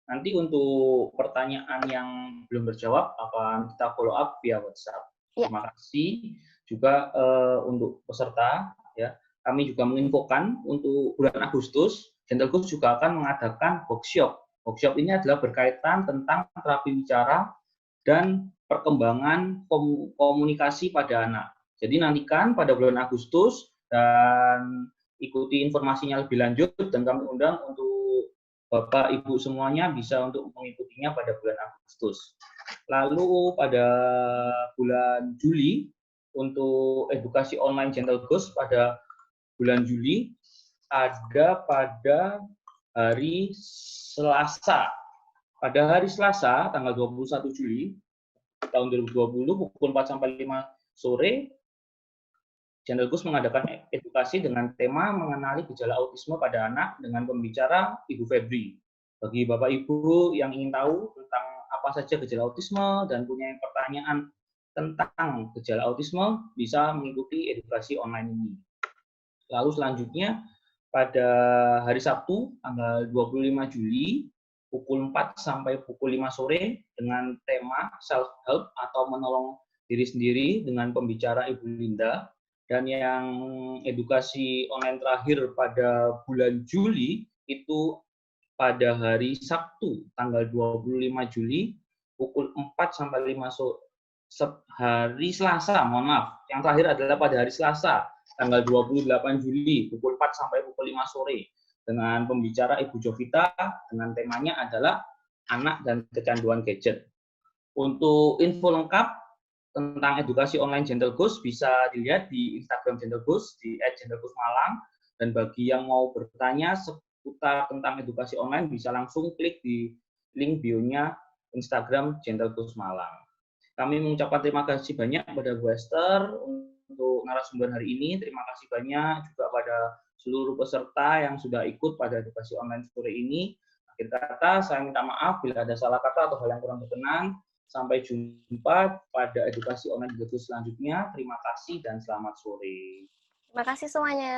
Nanti untuk pertanyaan yang belum terjawab akan kita follow up via WhatsApp. Ya. Terima kasih juga untuk peserta ya. Kami juga menginfokan untuk bulan Agustus, Gentle Goose juga akan mengadakan workshop. Workshop ini adalah berkaitan tentang terapi bicara dan perkembangan komunikasi pada anak. Jadi nantikan pada bulan Agustus dan ikuti informasinya lebih lanjut, dan kami undang untuk Bapak Ibu semuanya bisa untuk mengikutinya pada bulan Agustus. Lalu pada bulan Juli untuk edukasi online Gentle Goose pada bulan Juli ada pada hari Selasa. Pada hari Selasa tanggal 21 Juli tahun 2020 pukul 4 sampai 5 sore Gentle Goose mengadakan edukasi dengan tema mengenali gejala autisme pada anak dengan pembicara Ibu Febri. Bagi Bapak Ibu yang ingin tahu tentang apa saja gejala autisme dan punya pertanyaan tentang gejala autisme, bisa mengikuti edukasi online ini. Lalu selanjutnya pada hari Sabtu tanggal 25 Juli pukul 4 sampai pukul 5 sore dengan tema self-help atau menolong diri sendiri dengan pembicara Ibu Linda. Dan yang edukasi online terakhir pada bulan Juli itu pada hari Sabtu tanggal 25 Juli pukul 4 sampai 5 sore. Hari Selasa, mohon maaf. Yang terakhir adalah pada hari Selasa tanggal 28 Juli pukul 4 sampai pukul 5 sore dengan pembicara Ibu Jovita dengan temanya adalah anak dan kecanduan gadget. Untuk info lengkap tentang edukasi online Gentle Goose bisa dilihat di Instagram Gentle Goose di @gentlegoosemalang, dan bagi yang mau bertanya seputar tentang edukasi online bisa langsung klik di link bio-nya Instagram Gentle Goose Malang. Kami mengucapkan terima kasih banyak kepada Bu Esther untuk narasumber hari ini. Terima kasih banyak juga pada seluruh peserta yang sudah ikut pada edukasi online sore ini. Akhir kata, saya minta maaf bila ada salah kata atau hal yang kurang berkenan. Sampai jumpa pada edukasi online selanjutnya. Terima kasih dan selamat sore. Terima kasih semuanya.